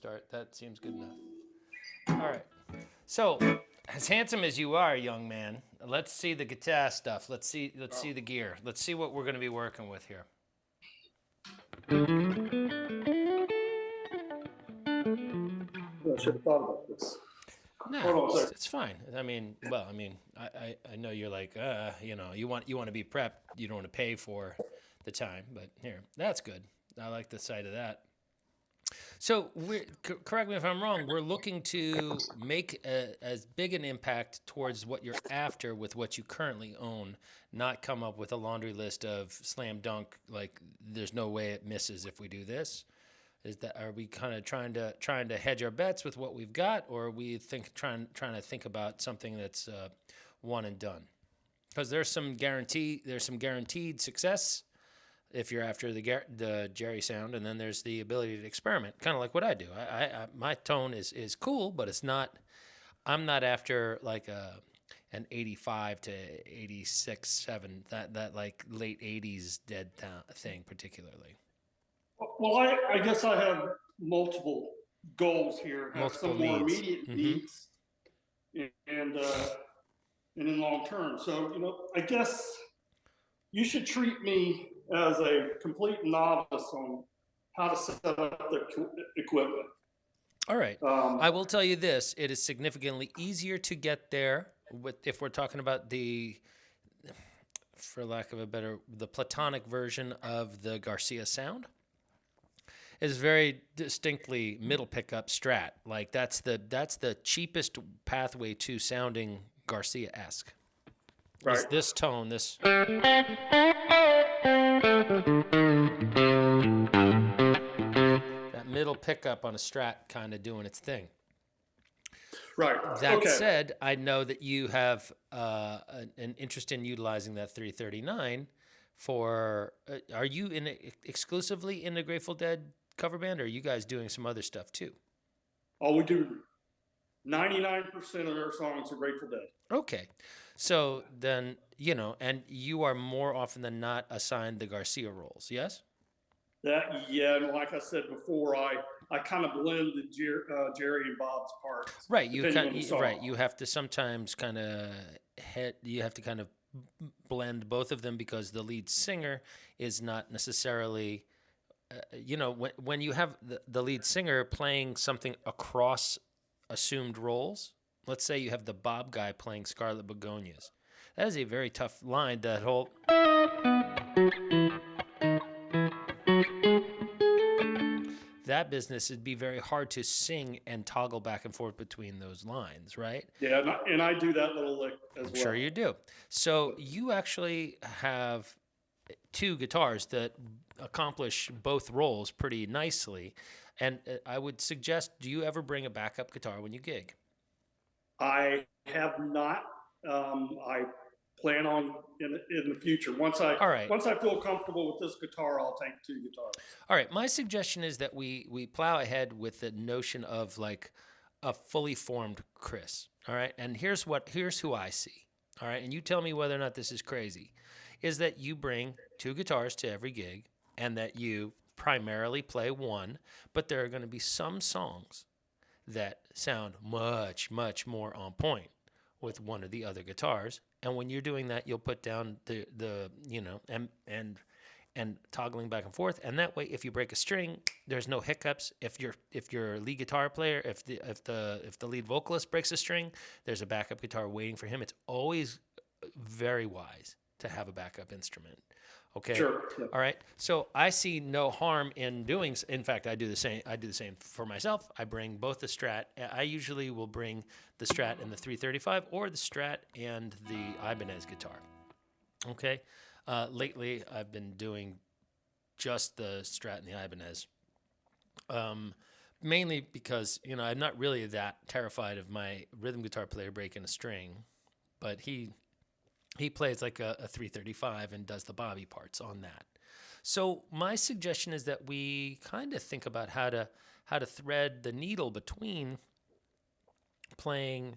Start. That seems good enough. All right. So, as handsome as you are, young man, let's see the guitar stuff. Let's see the gear. Let's see what we're going to be working with here. I should have thought about this. No, Hold on a second. it's fine. I know you're like, you want to be prepped. You don't want to pay for the time, but here, that's good. I like the sight of that. So, correct me if I'm wrong. We're looking to make as big an impact towards what you're after with what you currently own, not come up with a laundry list of slam dunk. Like, there's no way it misses if we do this. Are we kind of trying to hedge our bets with what we've got, or are we trying to think about something that's one and done? Because there's some guaranteed success if you're after the Jerry sound, and then there's the ability to experiment, kind of like what I do. My tone is cool, but it's not. I'm not after like an 85 to 86 7 that like late 80s dead thing particularly. Well, I guess I have multiple goals here. Have Multiple some more needs. immediate Mm-hmm. needs, and in long term. So I guess you should treat me as a complete novice on how to set up the equipment. All right. I will tell you this: it is significantly easier to get there if we're talking about for lack of a better, the platonic version of the Garcia sound. Is very distinctly middle pickup strat. Like that's the cheapest pathway to sounding Garcia-esque. Right. Is this tone, this that middle pickup on a strat kind of doing its thing. Right. That Okay. said, I know that you have an interest in utilizing that 339 for. Are you exclusively in the Grateful Dead cover band, or are you guys doing some other stuff too? Oh, we do 99% of their songs are Grateful Dead. Okay. So then, and you are more often than not assigned the Garcia roles, yes? And like I said before, I kind of blend the Jerry and Bob's parts. Right. You have to sometimes you have to kind of blend both of them because the lead singer is not necessarily, when you have the lead singer playing something across assumed roles. Let's say you have the Bob guy playing Scarlet Begonias. That is a very tough line. That whole that business would be very hard to sing and toggle back and forth between those lines, right? Yeah, and I do that little lick as well. Sure you do. So you actually have two guitars that accomplish both roles pretty nicely. And I would suggest, do you ever bring a backup guitar when you gig? I have not. I plan on in the future. Once I feel comfortable with this guitar, I'll take two guitars. All right. My suggestion is that we plow ahead with the notion of like a fully formed Chris. All right. And here's who I see. All right. And you tell me whether or not this is crazy. Is that you bring two guitars to every gig and that you primarily play one, but there are going to be some songs that sound much, much more on point with one of the other guitars. And when you're doing that, you'll put down the and toggling back and forth. And that way, if you break a string, there's no hiccups. If your lead guitar player, if the lead vocalist breaks a string, there's a backup guitar waiting for him. It's always very wise to have a backup instrument. Okay. Sure. Yeah. All right. So I see no harm in doing. In fact, I do the same. I do the same for myself. I bring both the Strat. I usually will bring the Strat and the 335, or the Strat and the Ibanez guitar. Okay. Lately, I've been doing just the Strat and the Ibanez. Mainly because I'm not really that terrified of my rhythm guitar player breaking a string, but he plays like a 335 and does the bobby parts on that. So my suggestion is that we kind of think about how to thread the needle between playing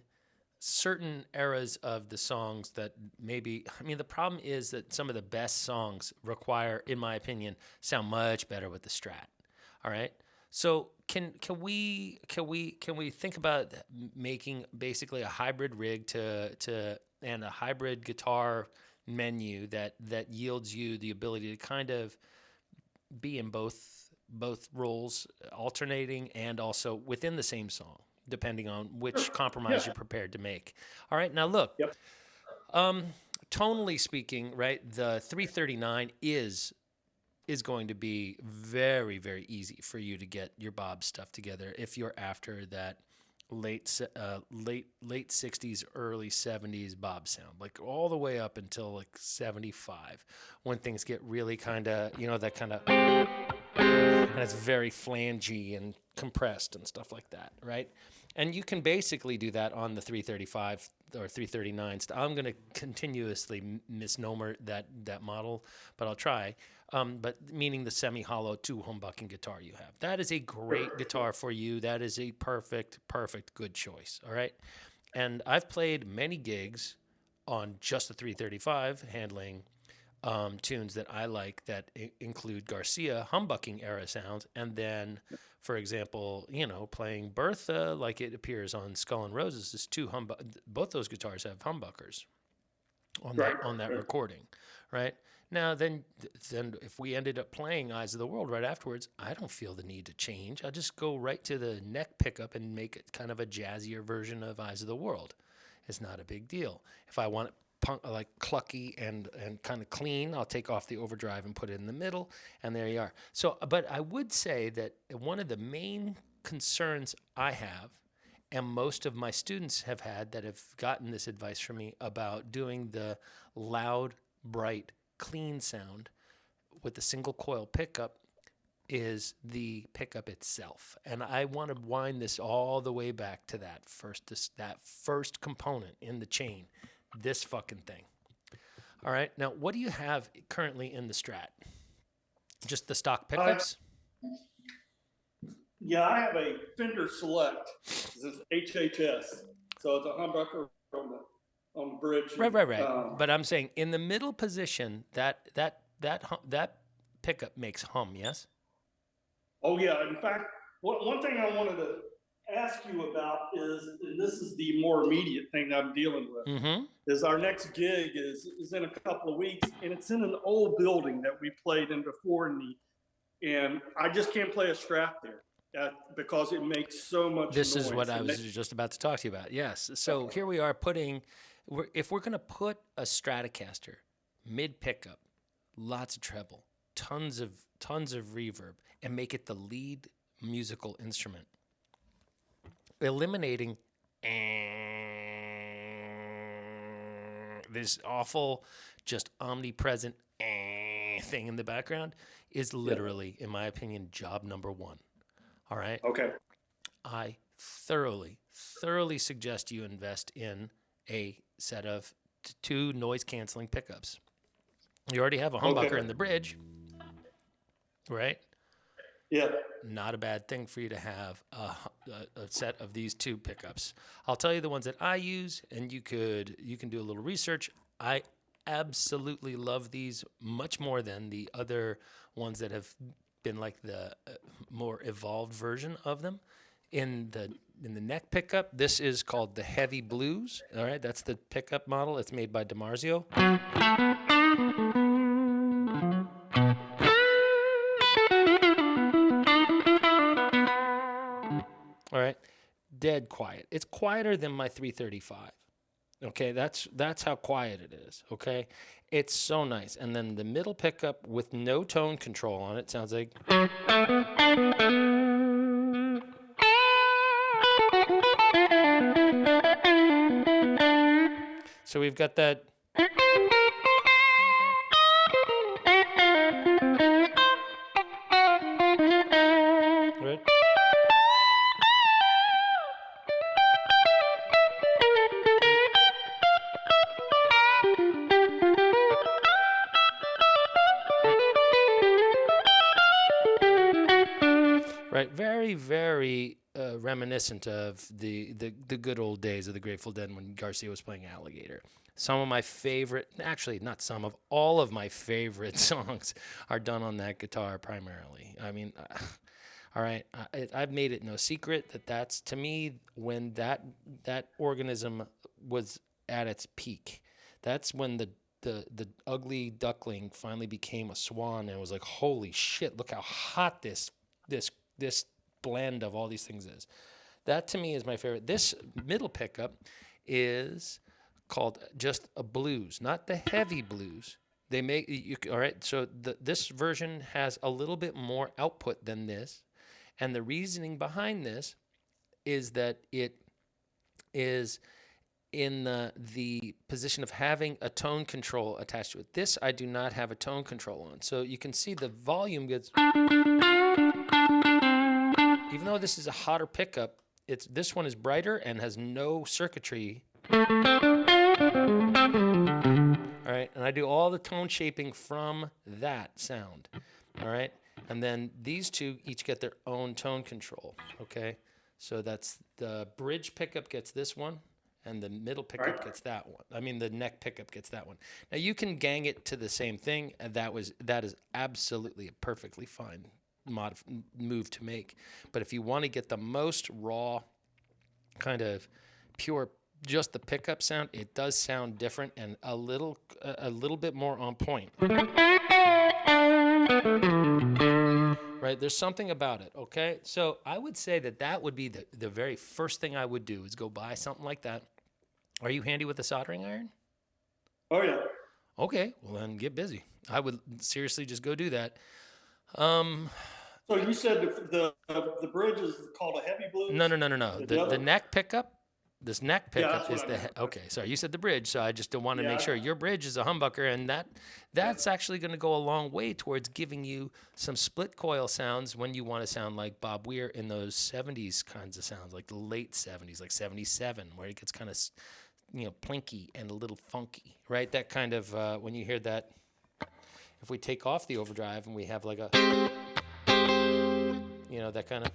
certain eras of the songs that the problem is that some of the best songs require, in my opinion, sound much better with the Strat. All right. So can we think about making basically a hybrid rig to and a hybrid guitar menu that yields you the ability to kind of be in both roles, alternating and also within the same song, depending on Sure. which compromise Yeah. you're prepared to make. All right, now look, Yep. um, tonally speaking, right, the 339 is going to be very, very easy for you to get your Bob stuff together if you're after that late 60s, early 70s Bob sound, like all the way up until like 75, when things get really kind of, that kind of, and it's very flangey and compressed and stuff like that, right? And you can basically do that on the 335 or 339. I'm going to continuously misnomer that model, but I'll try. But meaning the semi-hollow two humbucking guitar you have. That is a great guitar for you. That is a perfect, good choice. All right. And I've played many gigs on just the 335, handling tunes that I like that include Garcia humbucking era sounds, and then, for example, playing Bertha like it appears on Skull and Roses is both those guitars have humbuckers on Right. that recording, right? Now then if we ended up playing Eyes of the World right afterwards, I don't feel the need to change. I'll just go right to the neck pickup and make it kind of a jazzier version of Eyes of the World. It's not a big deal. If I want it like clucky and kind of clean, I'll take off the overdrive and put it in the middle, and there you are. So, but I would say that one of the main concerns I have, and most of my students have had that have gotten this advice from me about doing the loud, bright, clean sound with the single coil pickup, is the pickup itself. And I want to wind this all the way back to that first component in the chain, this fucking thing. All right. Now, what do you have currently in the Strat? Just the stock pickups? Yeah, I have a Fender Select. This is HHS, so it's a humbucker on the bridge. Right. But I'm saying in the middle position, that pickup makes hum. Yes. Oh yeah. In fact, one thing I wanted to ask you about is, and this is the more immediate thing that I'm dealing with, is our next gig is in a couple of weeks, and it's in an old building that we played in before, and I just can't play a Strat there. Because it makes so much noise. This is what I was just about to talk to you about. Yes. So here we are if we're going to put a Stratocaster mid pickup, lots of treble, tons of reverb, and make it the lead musical instrument, eliminating this awful, just omnipresent thing in the background is literally, in my opinion, job number one. All right. Okay. I thoroughly suggest you invest in a set of two noise canceling pickups. You already have a humbucker in the bridge, right? Yeah. Not a bad thing for you to have a set of these two pickups. I'll tell you the ones that I use, and you can do a little research. I absolutely love these much more than the other ones that have been like the more evolved version of them. In the neck pickup, this is called the Heavy Blues. All right, that's the pickup model. It's made by DiMarzio. All right, dead quiet. It's quieter than my 335. Okay, that's how quiet it is. Okay, it's so nice. And then the middle pickup with no tone control on it sounds like. So we've got that. Right? Right, very, very reminiscent of the good old days of the Grateful Dead when Garcia was playing Alligator. Some of my favorite, actually not some of, all of my favorite songs are done on that guitar primarily. I mean, All right, I've made it no secret that that's, to me, when that organism was at its peak. That's when the ugly duckling finally became a swan and was like, holy shit, look how hot this blend of all these things is. That to me is my favorite. This middle pickup is called just a blues, not the heavy blues. They make you all right. So this version has a little bit more output than this, and the reasoning behind this is that it is in the position of having a tone control attached to it. This I do not have a tone control on, so you can see the volume gets. Even though this is a hotter pickup, this one is brighter and has no circuitry. All right, and I do all the tone shaping from that sound. All right, and then these two each get their own tone control. Okay, so that's the bridge pickup gets this one, and the middle pickup gets that one. I mean, the neck pickup gets that one. Now you can gang it to the same thing, and that is absolutely a perfectly fine move to make. But if you want to get the most raw, kind of pure, just the pickup sound, it does sound different and a little bit more on point. Right? There's something about it. Okay, so I would say that would be the very first thing I would do is go buy something like that. Are you handy with a soldering iron? Oh yeah. Okay, well then get busy. I would seriously just go do that. So you said the bridge is called a heavy blues? No. The neck pickup. This neck pickup is okay. Sorry, you said the bridge, so I just don't want to make sure your bridge is a humbucker, and that's actually going to go a long way towards giving you some split coil sounds when you want to sound like Bob Weir in those '70s kinds of sounds, like the late '70s, like '77, where it gets kind of plinky and a little funky, right? That kind of when you hear that. If we take off the overdrive and we have like a that kind of.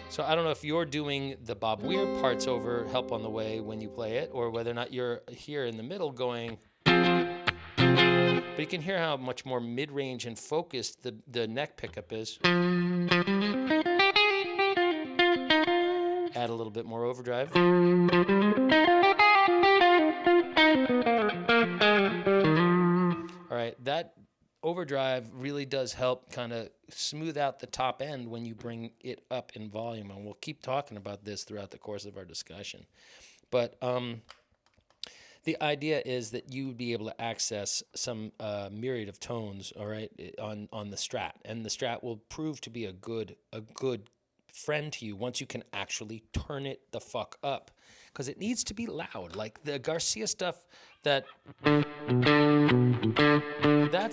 So I don't know if you're doing the Bob Weir parts over Help on the Way when you play it, or whether or not you're here in the middle going. But you can hear how much more mid-range and focused the neck pickup is. Add a little bit more overdrive. All right, that overdrive really does help kind of smooth out the top end when you bring it up in volume, and we'll keep talking about this throughout the course of our discussion. But the idea is that you would be able to access some myriad of tones, all right, on the Strat, and the Strat will prove to be a good friend to you once you can actually turn it the fuck up, because it needs to be loud. Like the Garcia stuff, that's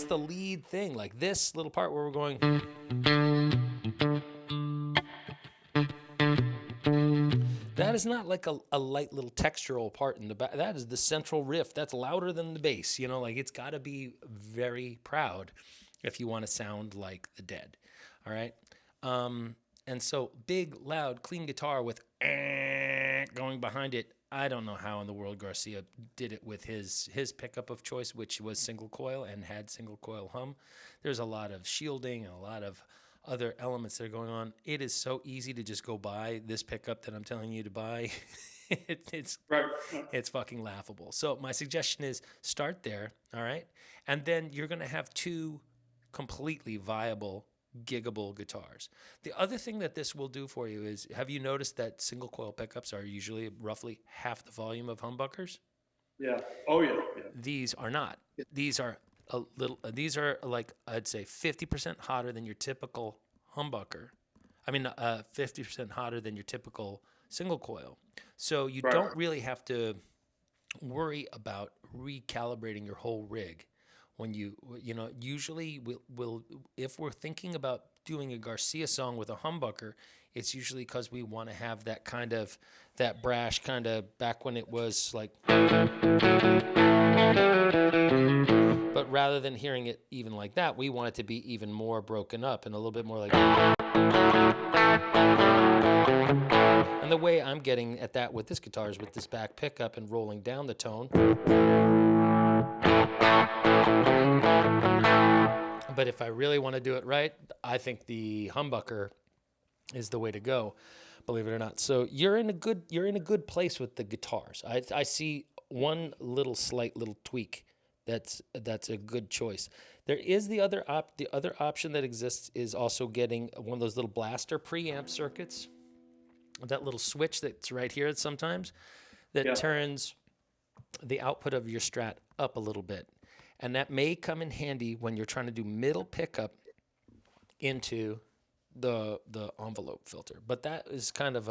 the lead thing. Like this little part where we're going. That is not like a light little textural part in the back. That is the central riff. That's louder than the bass. Like it's got to be very proud if you want to sound like the Dead. All right. And so big, loud, clean guitar with going behind it. I don't know how in the world Garcia did it with his pickup of choice, which was single coil and had single coil hum. There's a lot of shielding and a lot of other elements that are going on. It is so easy to just go buy this pickup that I'm telling you to buy. It's fucking laughable. So my suggestion is start there, all right? And then you're going to have two completely viable giggable guitars. The other thing that this will do for you is, have you noticed that single coil pickups are usually roughly half the volume of humbuckers? Yeah. Oh yeah. These are not. These are these are like, I'd say 50% hotter than your typical humbucker. 50% hotter than your typical single coil. So you don't really have to worry about recalibrating your whole rig. When usually we'll if we're thinking about doing a Garcia song with a humbucker, it's usually because we want to have that kind of, that brash kind of back when it was like. But rather than hearing it even like that, we want it to be even more broken up and a little bit more like. And the way I'm getting at that with this guitar is with this back pickup and rolling down the tone. But if I really want to do it right, I think the humbucker is the way to go, believe it or not. So you're in a good place with the guitars. I see one slight little tweak that's a good choice. There is the other option that exists is also getting one of those little blaster preamp circuits, that little switch that's right here sometimes that Yeah. turns the output of your Strat up a little bit. And that may come in handy when you're trying to do middle pickup into the envelope filter. But that's kind of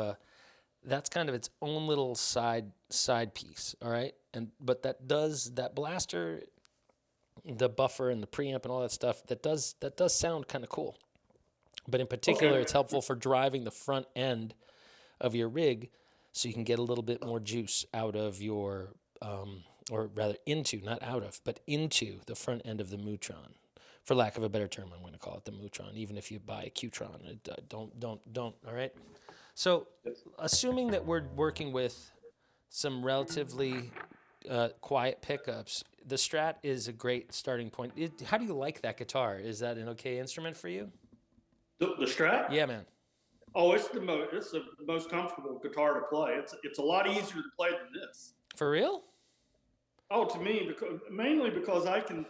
its own little side piece, all right? But that blaster, the buffer and the preamp and all that stuff, that does sound kind of cool. But in particular, it's helpful for driving the front end of your rig so you can get a little bit more juice out of your or rather into, not out of, but into the front end of the Mutron. For lack of a better term, I'm going to call it the Mutron, even if you buy a Qtron. Don't, all right? So assuming that we're working with some relatively quiet pickups, the Strat is a great starting point. How do you like that guitar? Is that an okay instrument for you? The Strat? Yeah, man. Oh, it's the most comfortable guitar to play. It's a lot easier to play than this. For real? Oh, to me, mainly because I can,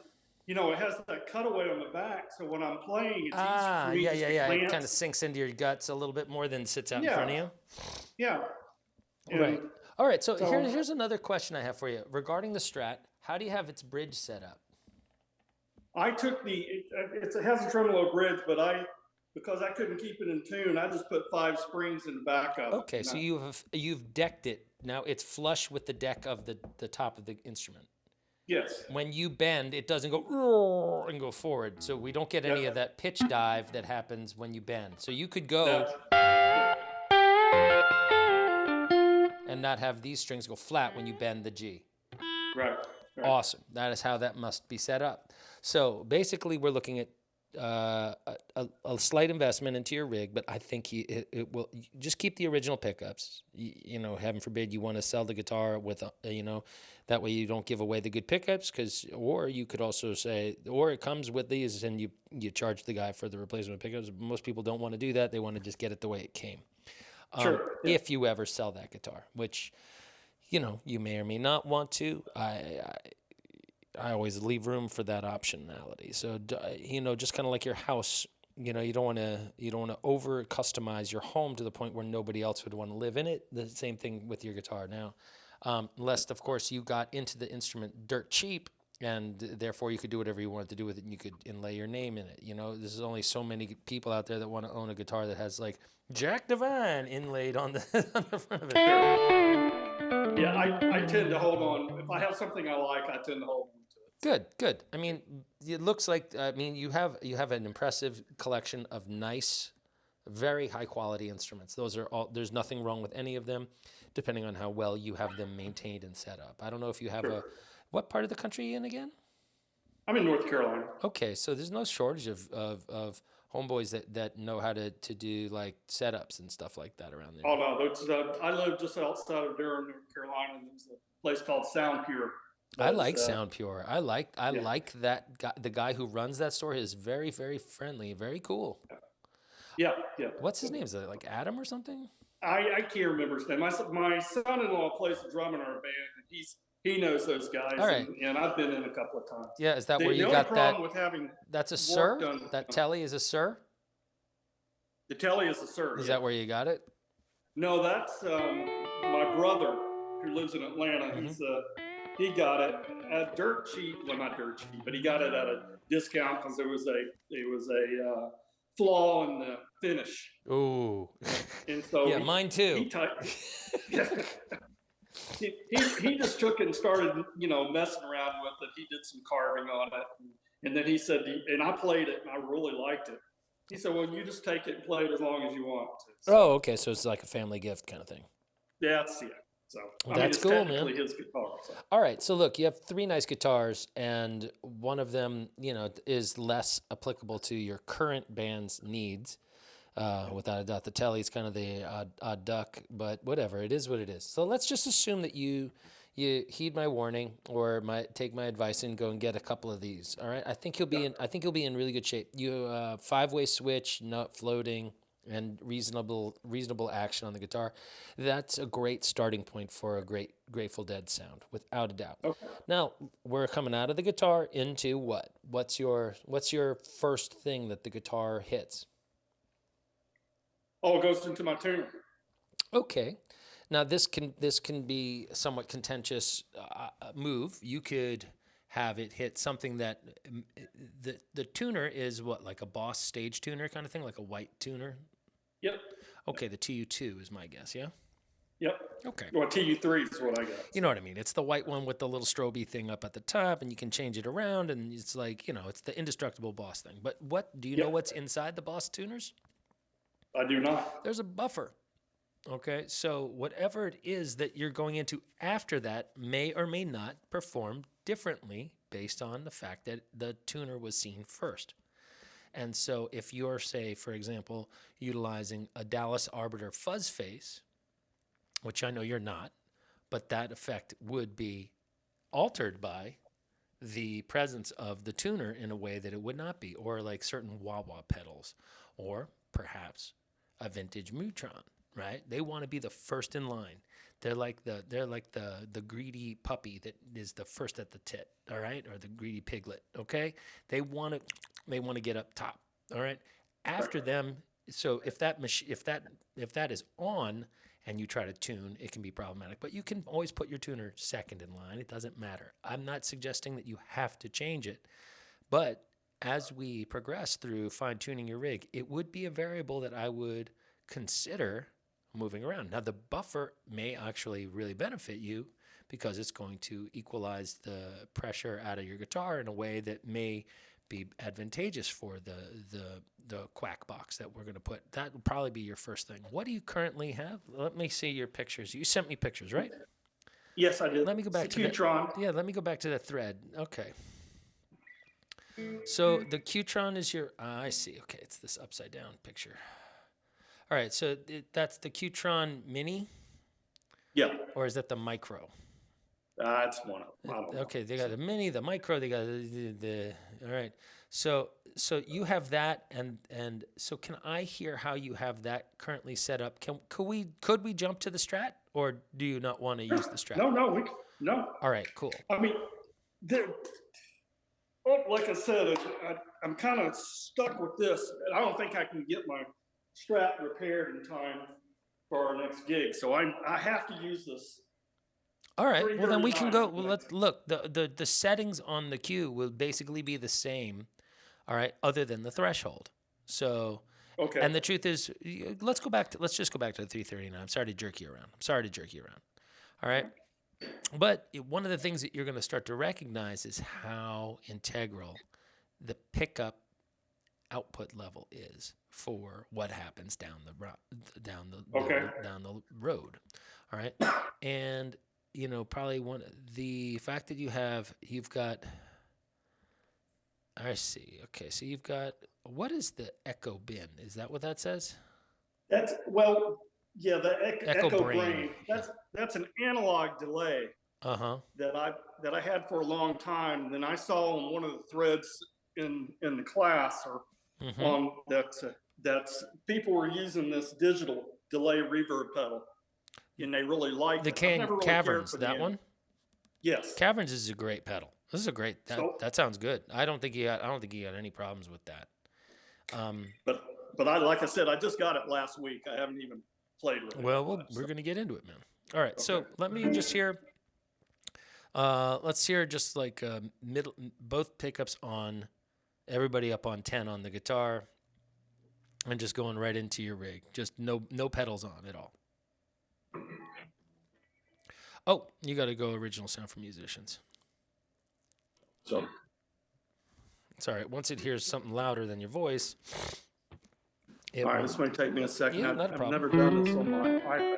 it has that cutaway on the back, so when I'm playing, it's easy for me to yeah. It glance. kind of sinks into your guts a little bit more than sits out in Yeah. front of you. Yeah. Right. All right. So here's another question I have for you regarding the Strat. How do you have its bridge set up? I took it has a tremolo bridge, but because I couldn't keep it in tune, I just put 5 springs in the back of it. Okay, so you've decked it. Now it's flush with the deck of the top of the instrument. Yes. When you bend, it doesn't go and go forward. So we don't get any of that pitch dive that happens when you bend. So you could go and not have these strings go flat when you bend the G. Right. Awesome. That is how that must be set up. So basically, we're looking at a slight investment into your rig, but I think it will just keep the original pickups. Heaven forbid you want to sell the guitar with, that way you don't give away the good pickups, or you could also say, or it comes with these and you charge the guy for the replacement pickups. Most people don't want to do that. They want to just get it the way it came. Sure. Yeah. If you ever sell that guitar, which, you may or may not want to. I always leave room for that optionality. So, just kind of like your house, you don't want to over customize your home to the point where nobody else would want to live in it. The same thing with your guitar now. Lest, of course, you got into the instrument dirt cheap, and therefore you could do whatever you wanted to do with it, and you could inlay your name in it. There's only so many people out there that want to own a guitar that has like Jack Devine inlaid on the front of it. Yeah, I tend to hold on. If I have something I like, I tend to hold on to it. Good. I mean, it looks like you have an impressive collection of nice, very high quality instruments. Those are all. There's nothing wrong with any of them, depending on how well you have them maintained and set up. I don't know if you have what part of the country are you in again? I'm in North Carolina. Okay, so there's no shortage of homeboys that know how to do like setups and stuff like that around there. Oh no, I live just outside of Durham, North Carolina. And there's a place called Sound Pure. I like Sound Pure. I like that guy. The guy who runs that store is very, very friendly, very cool. Yeah. What's his name? Is it like Adam or something? I can't remember his name. My son-in-law plays the drum in our band, and he knows those guys. All right. And I've been in a couple of times. Yeah, is that where you got that? The only problem with having that's a Sir. done, That Telly is a Sir. The Telly is a Sir. Is that where you got it? No, that's my brother who lives in Atlanta. Mm-hmm. He got it at dirt cheap. Well, not dirt cheap, but he got it at a discount because there was a flaw in the finish. Ooh. And so yeah, mine too. He just took it and started, messing around with it. He did some carving on it, and then he said, and I played it, and I really liked it. He said, "Well, you just take it and play it as long as you want to." So, oh, okay. So it's like a family gift kind of thing. Yeah, that's it. So that's cool, man. His guitar. So. All right, so look, you have 3 nice guitars, and one of them, is less applicable to your current band's needs. Without a doubt, the Telly is kind of the odd duck, but whatever, it is what it is. So let's just assume that you you heed my warning or take my advice and go and get a couple of these. All right, I think you'll be in really good shape. You 5-way switch, not floating, and reasonable action on the guitar. That's a great starting point for a great Grateful Dead sound, without a doubt. Okay. Now we're coming out of the guitar into what? What's your first thing that the guitar hits? Oh, it goes into my tuner. Okay. Now this can be somewhat contentious move. You could have it hit something that the tuner is what, like a Boss stage tuner kind of thing, like a white tuner. Yep. Okay, the TU2 is my guess. Yeah. Yep. Okay. Well, TU3 is what I got. You know what I mean? It's the white one with the little stroby thing up at the top, and you can change it around, and it's like, it's the indestructible Boss thing. But what do you know what's inside the Boss tuners? I do not. There's a buffer. Okay, so whatever it is that you're going into after that may or may not perform differently based on the fact that the tuner was seen first. And so if you're, say, for example, utilizing a Dallas Arbiter fuzz face, which I know you're not, but that effect would be altered by the presence of the tuner in a way that it would not be, or like certain wah-wah pedals, or perhaps a vintage Mutron, right? They want to be the first in line. They're like the greedy puppy that is the first at the tit, all right, or the greedy piglet. Okay, they want to get up top, all right. After them, so if that is on and you try to tune, it can be problematic. But you can always put your tuner second in line. It doesn't matter. I'm not suggesting that you have to change it, but as we progress through fine tuning your rig, it would be a variable that I would consider moving around. Now, the buffer may actually really benefit you because it's going to equalize the pressure out of your guitar in a way that may be advantageous for the quack box that we're going to put. That will probably be your first thing. What do you currently have? Let me see your pictures. You sent me pictures, right? Yes, I did. Let me go back to Qtron. Yeah, let me go back to the thread. Okay. So the Qtron is your, I see. Okay, it's this upside down picture. All right, so that's the Qtron Mini? Yeah. Or is that the Micro? That's one of them. I don't know. Okay, they got the Mini, the Micro, they got the all right. So you have that, and so can I hear how you have that currently set up? Could we jump to the Strat, or do you not want to use the Strat? No. All right, cool. I mean, like I said, I'm kind of stuck with this. I don't think I can get my Strat repaired in time for our next gig, so I have to use this. All right. Well, then we can go. Well, let's look. The settings on the Q will basically be the same. All right, other than the threshold. So. Okay. And the truth is, let's just go back to the 339. I'm sorry to jerk you around. All right. But one of the things that you're going to start to recognize is how integral the pickup output level is for what happens down the road. All right. And probably the fact that you've got, I see. Okay. So you've got, what is the echo bin? Is that what that says? The echo brain. That's an analog delay. That I had for a long time. Then I saw on one of the threads in the class on that people were using this digital delay reverb pedal, and they really liked it. Caverns, that one? Yes. Caverns is a great pedal. This is a great. That sounds good. I don't think he had any problems with that. But like I said, I just got it last week. I haven't even played with it. Well, we're going to get into it, man. All right. Okay. So let me just hear. Let's hear just like both pickups on, everybody up on 10 on the guitar, and just going right into your rig. Just no pedals on at all. Oh, you got to go original sound for musicians. So. It's all right. Once it hears something louder than your voice. All right, this might take me a second. Yeah, not a problem. I've never done this on my iPad.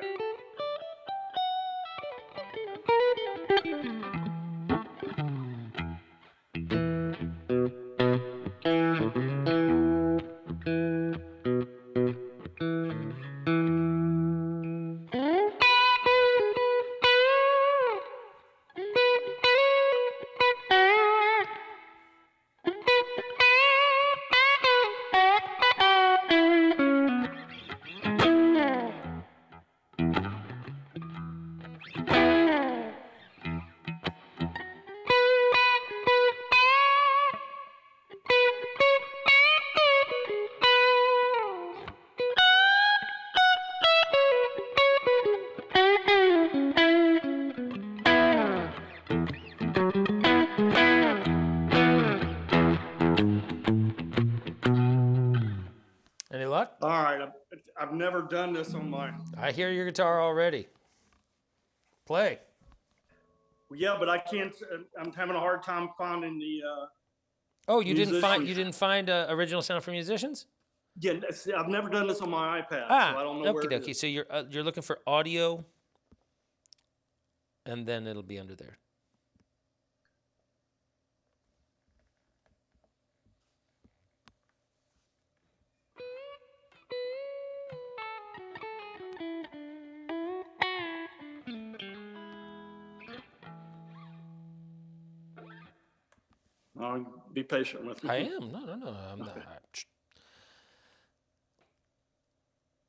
Any luck? All right, I've never done this on my. I hear your guitar already. Play. Yeah, but I can't. I'm having a hard time finding the Oh, you musicians. didn't find original sound for musicians? Yeah, I've never done this on my iPad, so Ah, I don't know okie where it dokie. is. So you're looking for audio, and then it'll be under there. Be patient with me. I am. No. I'm not.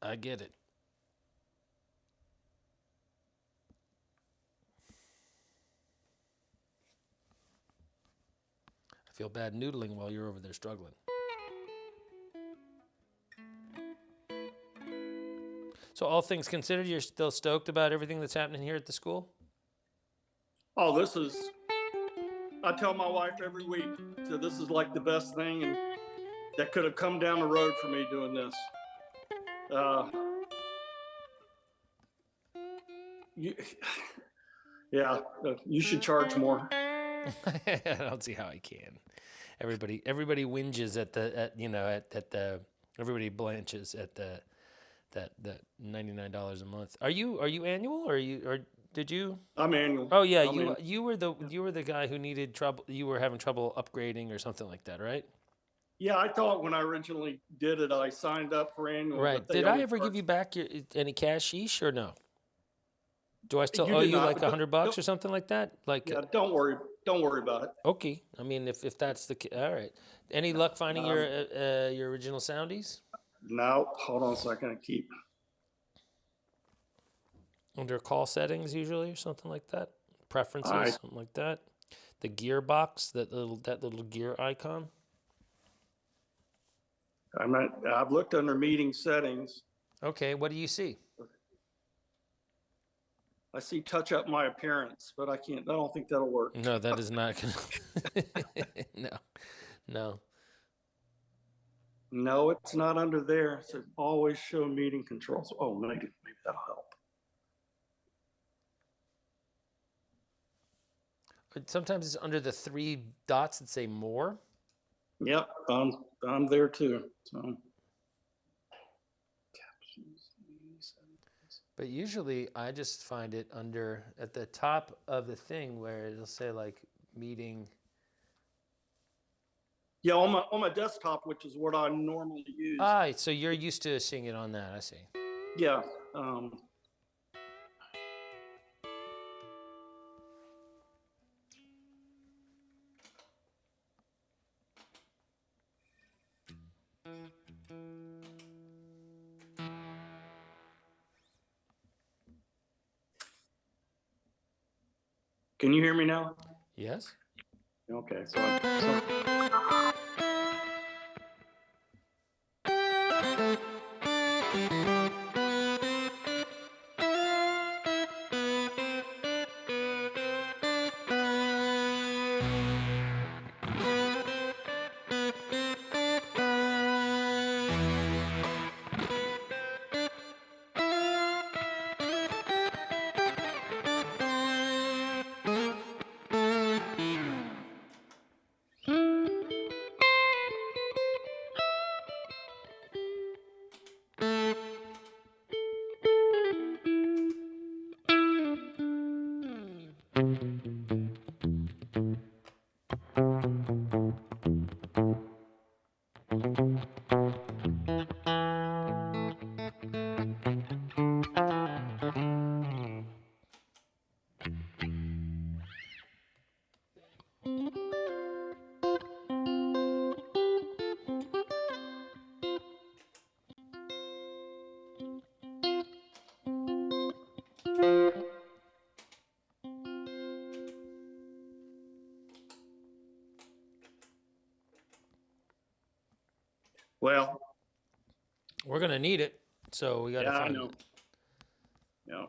I get it. I feel bad noodling while you're over there struggling. So all things considered, you're still stoked about everything that's happening here at the school? Oh, this is. I tell my wife every week, so this is like the best thing, and that could have come down the road for me doing this. You, yeah, you should charge more. I don't see how I can. Everybody whinges at the everybody blanches at the $99 a month. Are you annual or did you? I'm annual. Oh yeah, you were the guy who needed trouble. You were having trouble upgrading or something like that, right? Yeah, I thought when I originally did it, I signed up for annual. Right. Did I ever give you back any cashish or no? Do I still owe you like $100 or something like that? Like, yeah, don't worry about it. Okay, I mean if that's the all right. Any luck finding your original soundies? No, hold on a second. Under call settings usually or something like that. Preferences, something like that. The gear box, that little gear icon. I've looked under meeting settings. Okay, what do you see? I see touch up my appearance, but I don't think that'll work. No, that is not gonna. No. No, it's not under there. It says always show meeting controls. Oh, maybe that'll help. But sometimes it's under the 3 dots that say more. Yep, I'm there too. So. But usually I just find it at the top of the thing where it'll say like meeting. Yeah, on my desktop, which is what I normally use. So you're used to seeing it on that. I see. Yeah. Can you hear me now? Yes. Okay, well, we're gonna need it, so we gotta find it. Yeah.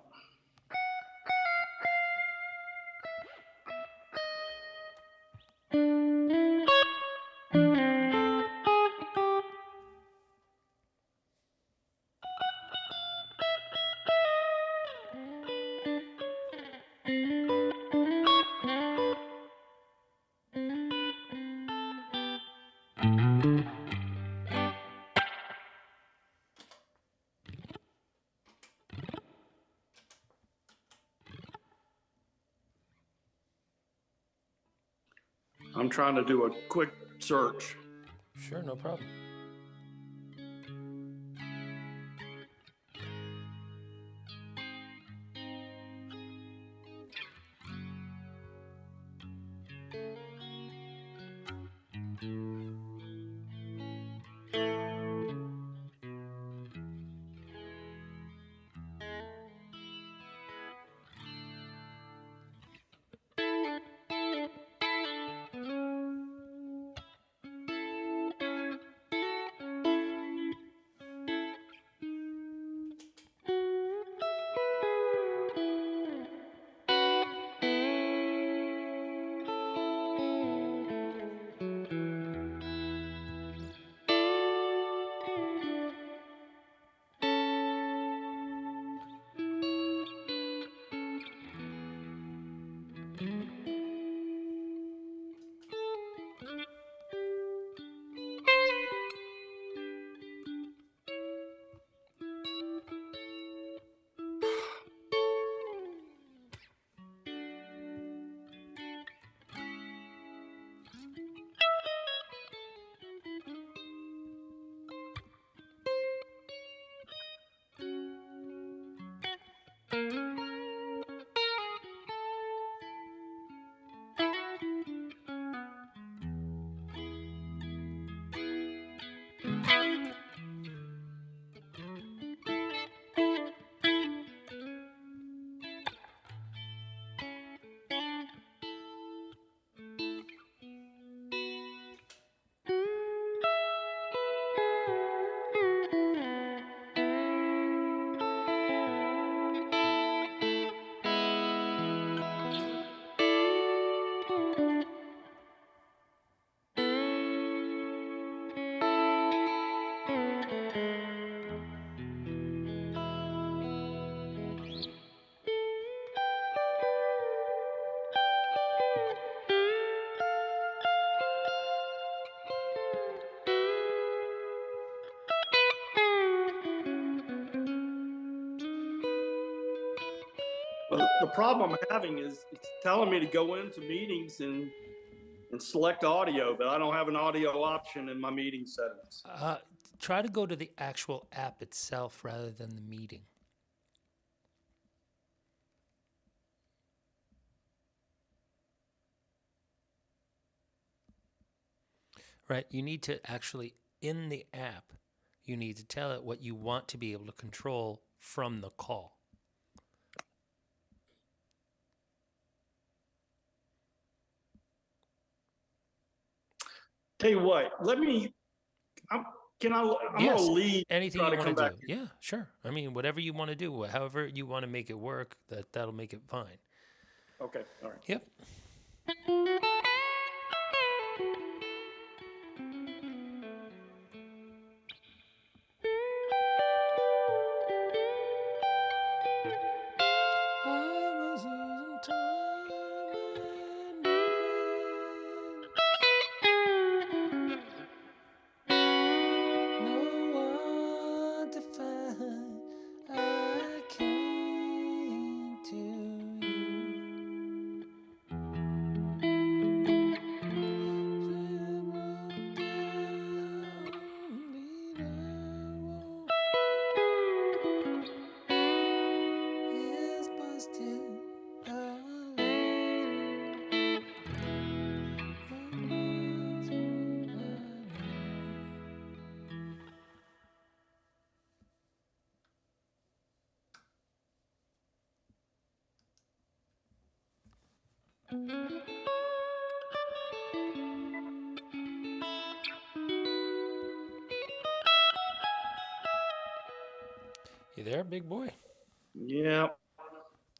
I'm trying to do a quick search. Sure, no problem. Well, the problem I'm having is it's telling me to go into meetings and select audio, but I don't have an audio option in my meeting settings. Try to go to the actual app itself rather than the meeting. Right? You need to actually, in the app, you need to tell it what you want to be able to control from the call. Tell you what, I'm Yes, going to leave. anything Try you to want come to back. do. Yeah, sure. I mean, whatever you want to do, however you want to make it work, that'll make it fine. Okay, all right. Yep. I was losing time and no one to find. I came to you. Is busted. You there, big boy? Yeah.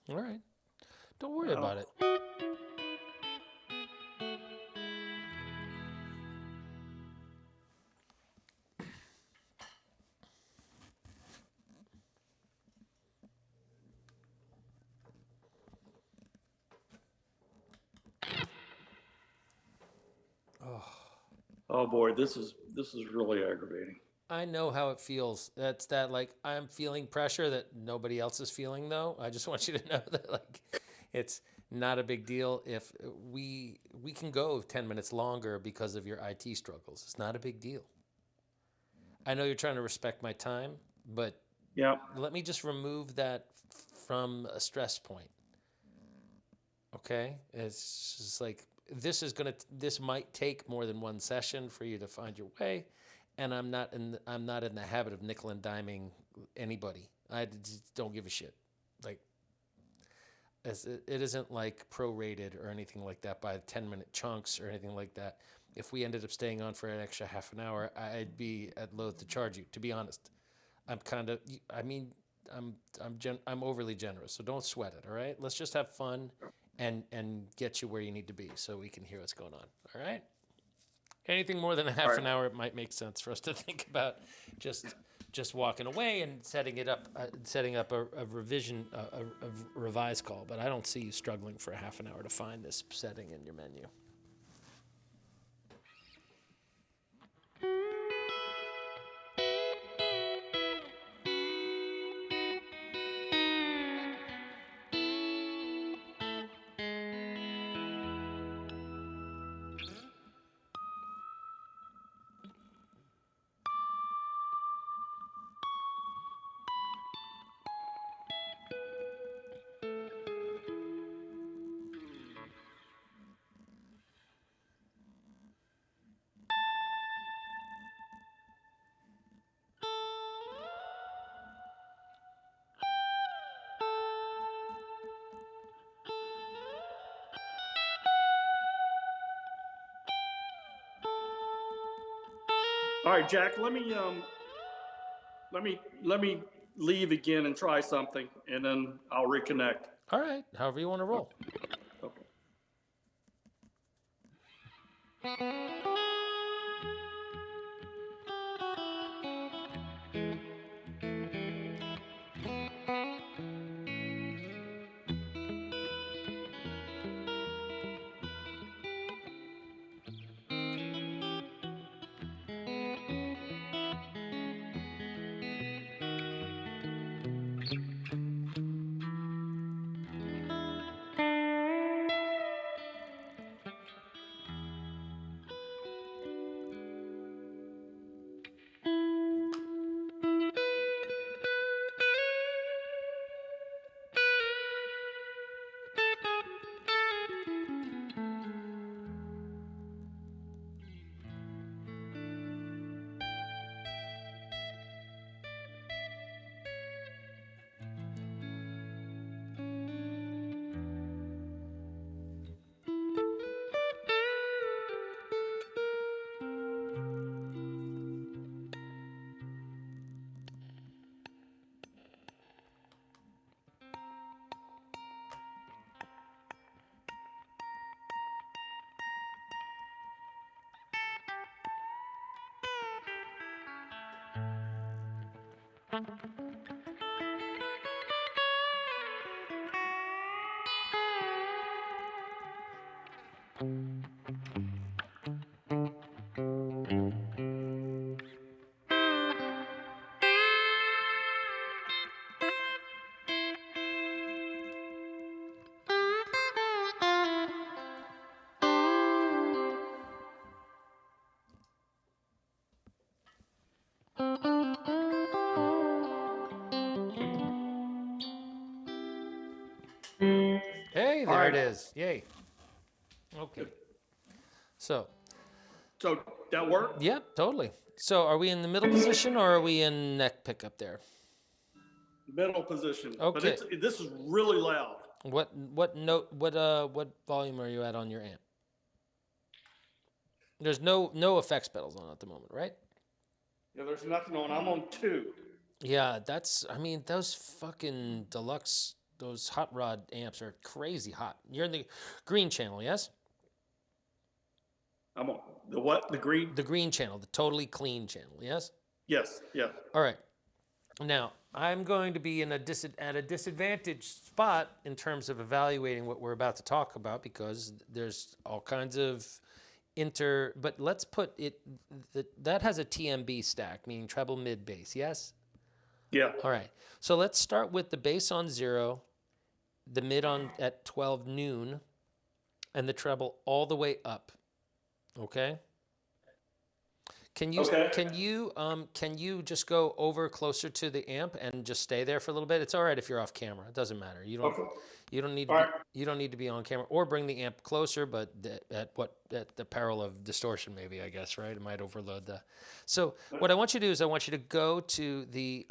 All right. Don't worry about it. Oh boy, this is really aggravating. I know how it feels. That's that like I'm feeling pressure that nobody else is feeling though. I just want you to know that like it's Not a big deal if we can go 10 minutes longer because of your IT struggles. It's not a big deal. I know you're trying to respect my time, but Yeah. let me just remove that from a stress point. Okay? It's just like this might take more than one session for you to find your way, and I'm not in the habit of nickel and diming anybody. I just don't give a shit. Like it isn't like prorated or anything like that by 10-minute chunks or anything like that. If we ended up staying on for an extra half an hour, I'd be at loath to charge you. To be honest, I'm kind of. I mean, I'm overly generous, so don't sweat it. All right, let's just have fun, and get you where you need to be, so we can hear what's going on. All right. Anything more than a half an hour, it might make sense for us to think about just walking away and setting up a revision, a revise call. But I don't see you struggling for a half an hour to find this setting in your menu. All right, Jack. Let me leave again and try something, and then I'll reconnect. All right, however you want to roll. Okay. Hey, All there it right. is. Yay. Okay. So, So that worked? yep, totally. So, are we in the middle position or are we in neck pickup there? Middle position. But Okay. this is really loud. What note? What volume are you at on your amp? There's no effects pedals on at the moment, right? Yeah, there's nothing on. I'm on 2. Yeah, I mean, those fucking deluxe, those hot rod amps are crazy hot. You're in the green channel, yes? I'm on the what? The green? The green channel, the totally clean channel, yes? Yes. Yeah. All right. Now, I'm going to be at a disadvantaged spot in terms of evaluating what we're about to talk about because there's all kinds of but let's put it, that has a TMB stack, meaning treble mid bass, yes? Yeah. All right. So let's start with the bass on 0 the mid on at 12 noon, and the treble all the way up. Okay. Can you Okay. can you just go over closer to the amp and just stay there for a little bit? It's all right if you're off camera. It doesn't matter. Okay. You don't need to All right. be on camera or bring the amp closer, but at the peril of distortion, maybe I guess, right? It might overload the. So what I want you to do is I want you to go to the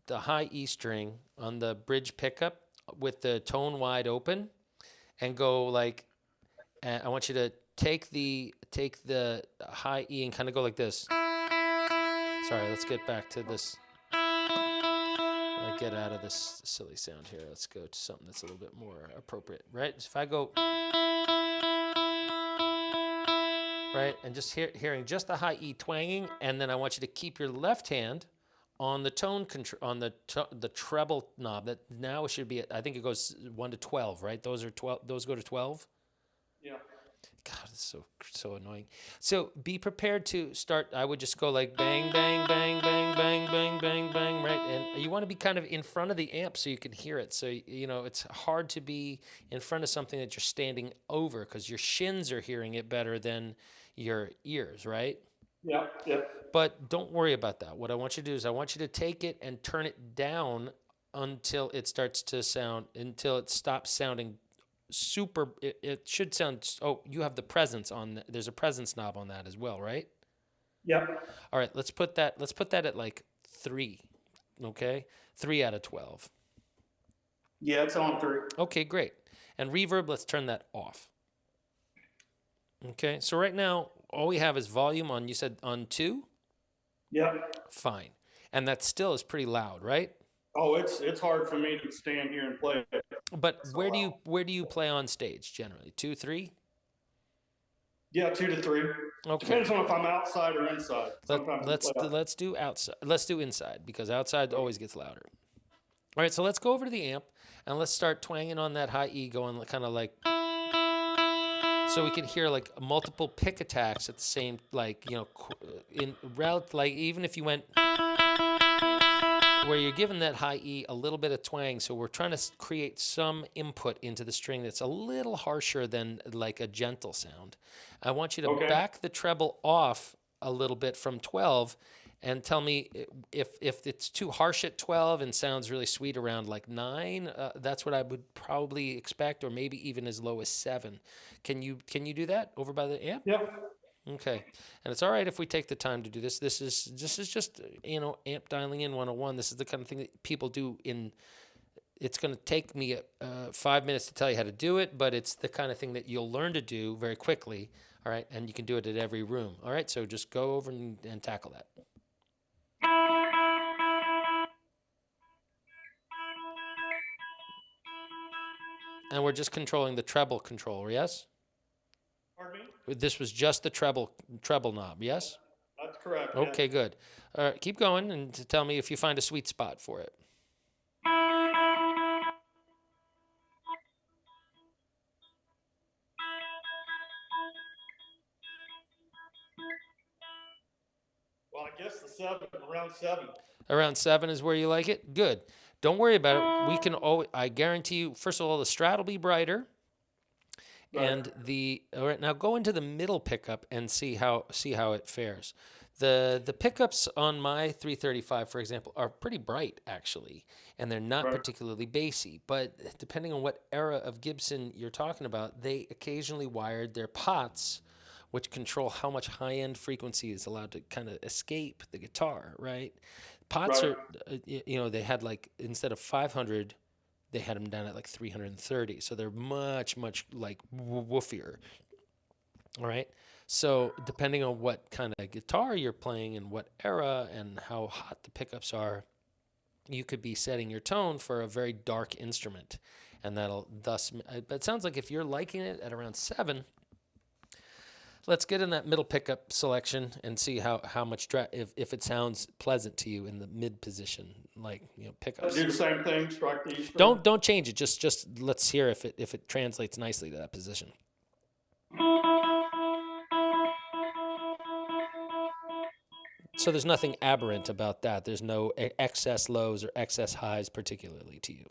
high E string on the bridge pickup with the tone wide open, and go like. And I want you to take the high E and kind of go like this. Sorry, let's get back to this. Get out of this silly sound here. Let's go to something that's a little bit more appropriate, right? If I go right and just hearing just the high E twanging, and then I want you to keep your left hand on the tone control on the treble knob. That now should be I think it goes 1 to 12, right? Those are 12. Those go to 12. Yeah. God, it's so annoying. So be prepared to start. I would just go like bang, bang, bang, bang, bang, bang, bang, bang, right? And you want to be kind of in front of the amp so you can hear it. So it's hard to be in front of something that you're standing over because your shins are hearing it better than your ears, right? Yeah. Yeah. But don't worry about that. What I want you to do is I want you to take it and turn it down until it stops sounding super. It should sound. Oh, you have the presence on. There's a presence knob on that as well, right? Yeah. All right, let's put that at like 3. Okay, 3 out of 12. Yeah, it's on 3. Okay, great. And reverb, let's turn that off. Okay, so right now all we have is volume on. You said on 2. Yeah. Fine, and that still is pretty loud, right? Oh, it's hard for me to stand here and play. But where do you play on stage generally? 2, 3? Yeah, 2 to 3. Okay. Depends on if I'm outside or inside. Let's do outside. Let's do inside because outside always gets louder. All right, so let's go over to the amp and let's start twanging on that high E, going kind of like, so we can hear like multiple pick attacks at the same, like in route, like even if you went. Where you're giving that high E a little bit of twang. So we're trying to create some input into the string that's a little harsher than like a gentle sound. I want you to back the treble off a little bit from 12 and tell me if it's too harsh at 12 and sounds really sweet around like 9. That's what I would probably expect, or maybe even as low as 7. Can you do that over by the amp? Yeah. Okay, and it's all right if we take the time to do this. This is just amp dialing in 101. This is the kind of thing that people do in. It's going to take me 5 minutes to tell you how to do it, but it's the kind of thing that you'll learn to do very quickly. All right, and you can do it at every room. All right, so just go over and tackle that. And we're just controlling the treble control, yes? Pardon me? This was just the treble knob, yes? That's correct. Okay, yeah. good. All right, keep going and tell me if you find a sweet spot for it. Well, I guess around 7. Around 7 is where you like it? Good. Don't worry about it. We can always, I guarantee you, first of all, the Strat will be brighter. Right. And all right, now go into the middle pickup and see how it fares. The pickups on my 335, for example, are pretty bright actually, and they're not particularly bassy. But depending on what era of Gibson you're talking about, they occasionally wired their pots, which control how much high-end frequency is allowed to kind of escape the guitar. Right? Pots are, they had like instead of 500. They had them down at like 330. So they're much, much like woofier. All right. So depending on what kind of guitar you're playing and what era and how hot the pickups are, you could be setting your tone for a very dark instrument. And that'll thus, but it sounds like if you're liking it at around 7, let's get in that middle pickup selection and see how much if it sounds pleasant to you in the mid position, like pickups. Do the same thing. Strike the E string. Don't change it. Just let's hear if it translates nicely to that position. So there's nothing aberrant about that. There's no excess lows or excess highs particularly to you.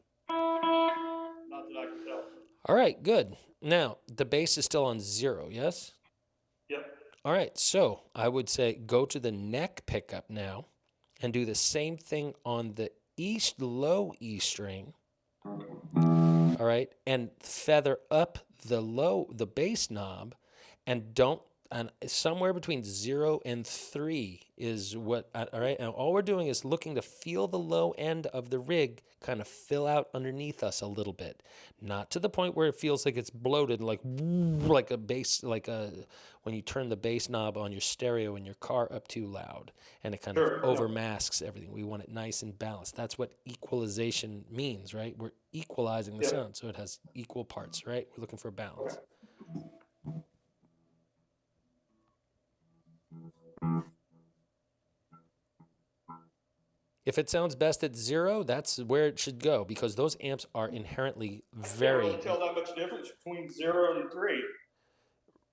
All right, good. Now, the bass is still on 0, yes? Yep. All right, so I would say go to the neck pickup now and do the same thing on the low E string. All right, and feather up the bass knob, and don't and somewhere between 0 and 3 is what. All right, and all we're doing is looking to feel the low end of the rig kind of fill out underneath us a little bit, not to the point where it feels like it's bloated, like a bass, when you turn the bass knob on your stereo in your car up too loud and it kind of Sure. over masks everything. We want it nice and balanced. That's what equalization means, right? We're equalizing the Yep. sound so it has equal parts, right? We're looking for balance. If it sounds best at 0, that's where it should go because those amps are inherently Can't very really tell that much difference between 0 and 3.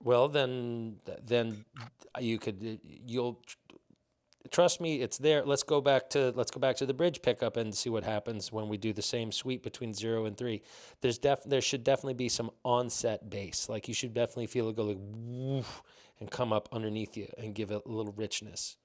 well. Then you'll trust me, it's there. Let's go back to the bridge pickup and see what happens when we do the same sweep between 0 and 3. There should definitely be some onset bass. Like you should definitely feel it go like woof and come up underneath you and give it a little richness.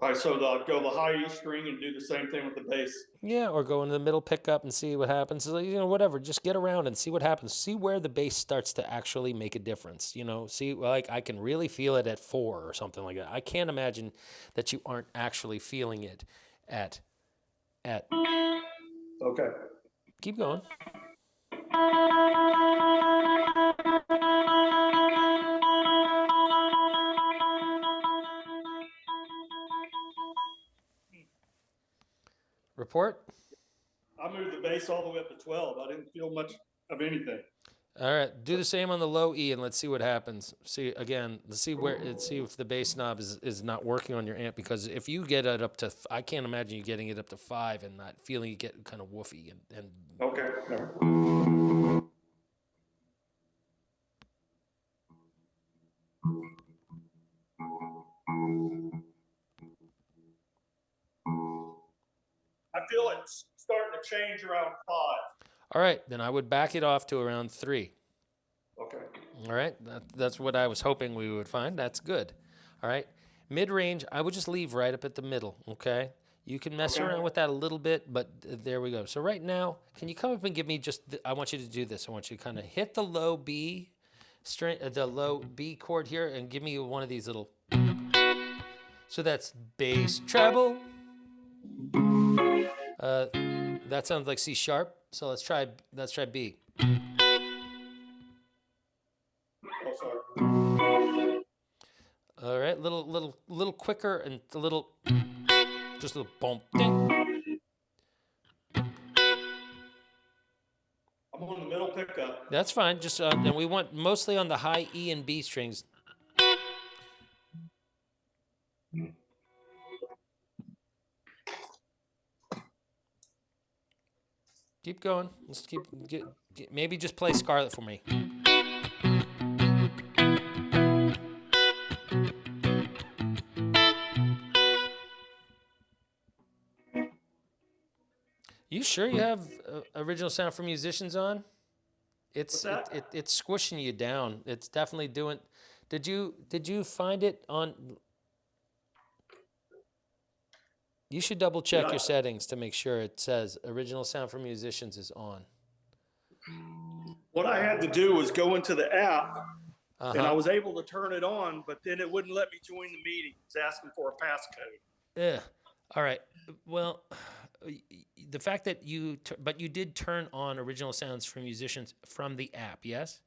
All right, so go the high E string and do the same thing with the bass. Yeah, or go into the middle pickup and see what happens. Whatever. Just get around and see what happens. See where the bass starts to actually make a difference. See, like I can really feel it at 4 or something like that. I can't imagine that you aren't actually feeling it at. Okay. Keep going. Report. I moved the bass all the way up to 12. I didn't feel much of anything. All right, do the same on the low E and let's see what happens. See if the bass knob is not working on your amp, because if you get it up to, I can't imagine you getting it up to 5 and not feeling it get kind of woofy and Okay. I feel it's starting to change around 5. All right, then I would back it off to around 3. Okay. All right, that's what I was hoping we would find. That's good. All right, mid-range, I would just leave right up at the middle, okay? You can mess around with that a little bit, but there we go. So right now, can you come up and give me I want you to do this. I want you to kind of hit the low B string, the low B chord here, and give me one of these little. So that's bass treble. That sounds like C sharp. So let's try B. Oh, sorry. All right, little quicker and just a little bump. Ding. I'm on the middle pickup. That's fine. Just and we want mostly on the high E and B strings. Keep going. Let's maybe just play Scarlet for me. You sure you have original sound for musicians on? It's squishing you down. It's definitely doing. Did you find it on? You should double check your settings to make sure it says original sound for musicians is on. What I had to do was go into the app, and I was able to turn it on, but then it wouldn't let me join the meeting. It's asking for a passcode. Yeah. All right. Well, the fact that you did turn on original sounds for musicians from the app, yes?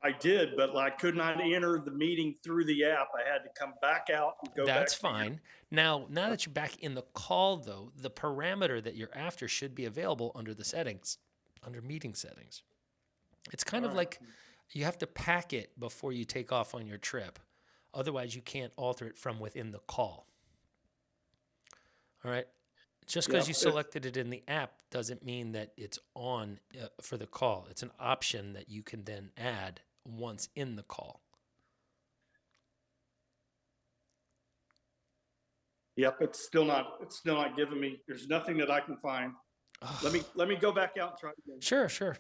I did, but I could not enter the meeting through the app. I had to come back out and go back. That's fine. Now that you're back in the call, though, the parameter that you're after should be available under the settings, under meeting settings. It's kind of like you have to pack it before you take off on your trip. Otherwise, you can't alter it from within the call. All right? Just because you selected it in the app doesn't mean that it's on for the call. It's an option that you can then add once in the call. Yep, it's still not giving me. There's nothing that I can find. Let me go back out and try again. Sure.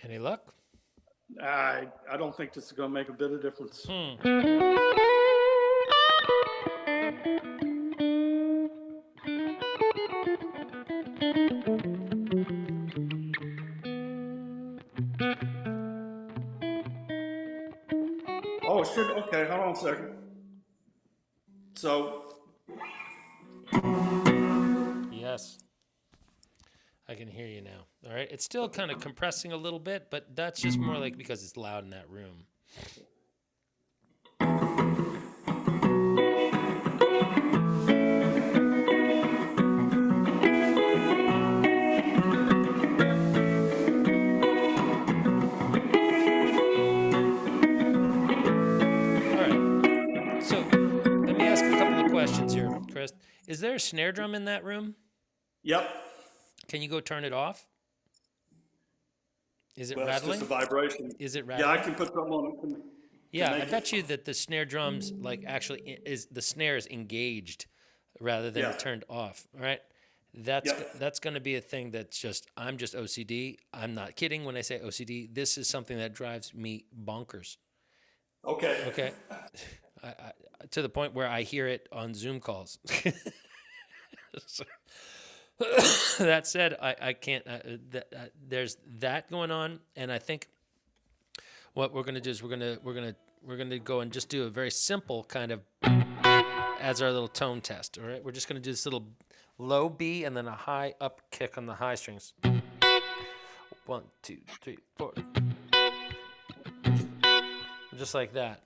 Any luck? I don't think this is going to make a bit of difference. Oh, it should. Okay, hold on a second. So, Yes. I can hear you now. All right. It's still kind of compressing a little bit, but that's just more like because it's loud in that room. All right. So let me ask a couple of questions here, Chris. Is there a snare drum in that room? yep. Can you go turn it off? Is it Well, it's rattling? just a vibration. Is it Yeah, rattling? I can put something on it. Yeah, I make bet you that the snare drums like actually is the snare is engaged rather than Yeah. turned off. All right, that's Yep. that's going to be a thing that's just I'm just OCD. I'm not kidding when I say OCD. This is something that drives me bonkers. Okay. Okay, to the point where I hear it on Zoom calls. So, that said, I can't. There's that going on, and I think what we're gonna do is we're gonna go and just do a very simple kind of as our little tone test. All right, we're just gonna do this little low B and then a high up kick on the high strings. 1, 2, 3, 4, just like that.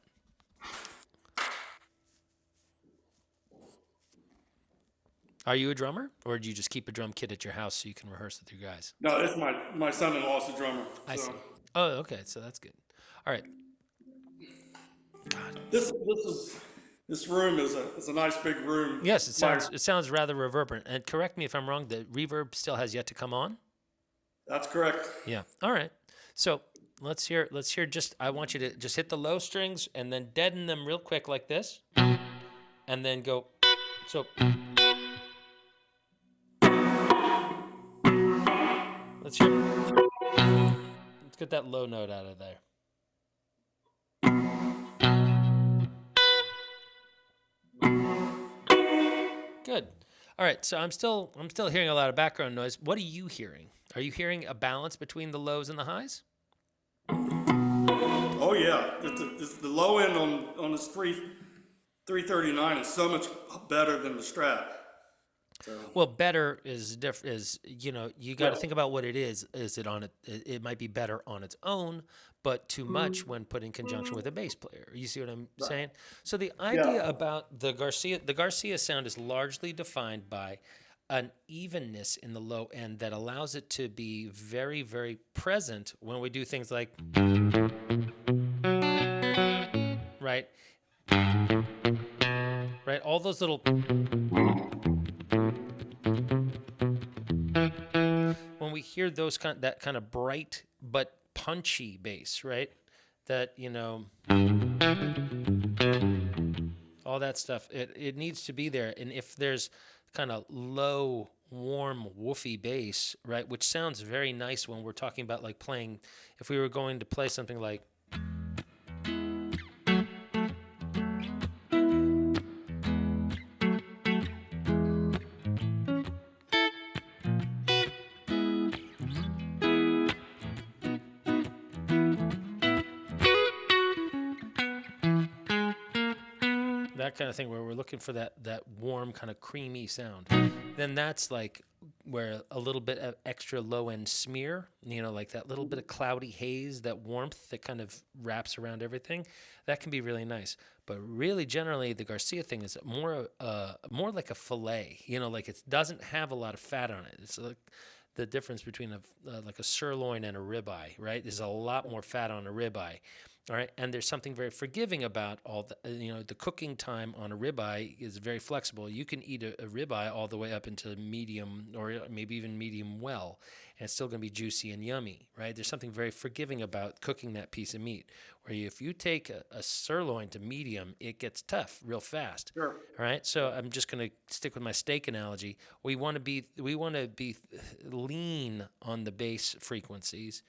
Are you a drummer, or do you just keep a drum kit at your house so you can rehearse with your guys? No, it's my son-in-law's a drummer. I so. see. Oh, okay, so that's good. All right. God. This room is a nice big room. Yes, it sounds rather reverberant. And correct me if I'm wrong. The reverb still has yet to come on. That's correct. Yeah. All right. So let's hear. Just I want you to just hit the low strings and then deaden them real quick like this, and then go. So let's hear. Let's get that low note out of there. Good. All right. So I'm still hearing a lot of background noise. What are you hearing? Are you hearing a balance between the lows and the highs? Oh yeah, the low end on this 339 is so much better than the Strat. So. Well, better is different. Is you got to think about what it is. Is it on it? It might be better on its own, but too much when put in conjunction with a bass player. You see what I'm saying? So the idea about the Garcia sound is largely defined by an evenness in the low end that allows it to be very, very present when we do things like right, all those little. When we hear that kind of bright but punchy bass, right? That all that stuff. It needs to be there, and if there's kind of low, warm, woofy bass, right, which sounds very nice when we're talking about like playing. If we were going to play something like. that kind of thing where we're looking for that warm kind of creamy sound, then that's like where a little bit of extra low end smear, like that little bit of cloudy haze, that warmth that kind of wraps around everything, that can be really nice. But really, generally, the Garcia thing is more like a fillet. Like it doesn't have a lot of fat on it. It's like the difference between like a sirloin and a ribeye, right? There's a lot more fat on a ribeye. All right, and there's something very forgiving about all the cooking time on a ribeye is very flexible. You can eat a ribeye all the way up into medium or maybe even medium well, and it's still going to be juicy and yummy, right? There's something very forgiving about cooking that piece of meat. Where if you take a sirloin to medium, it gets tough real fast. Sure. All right, so I'm just going to stick with my steak analogy. We want to be lean on the base frequencies.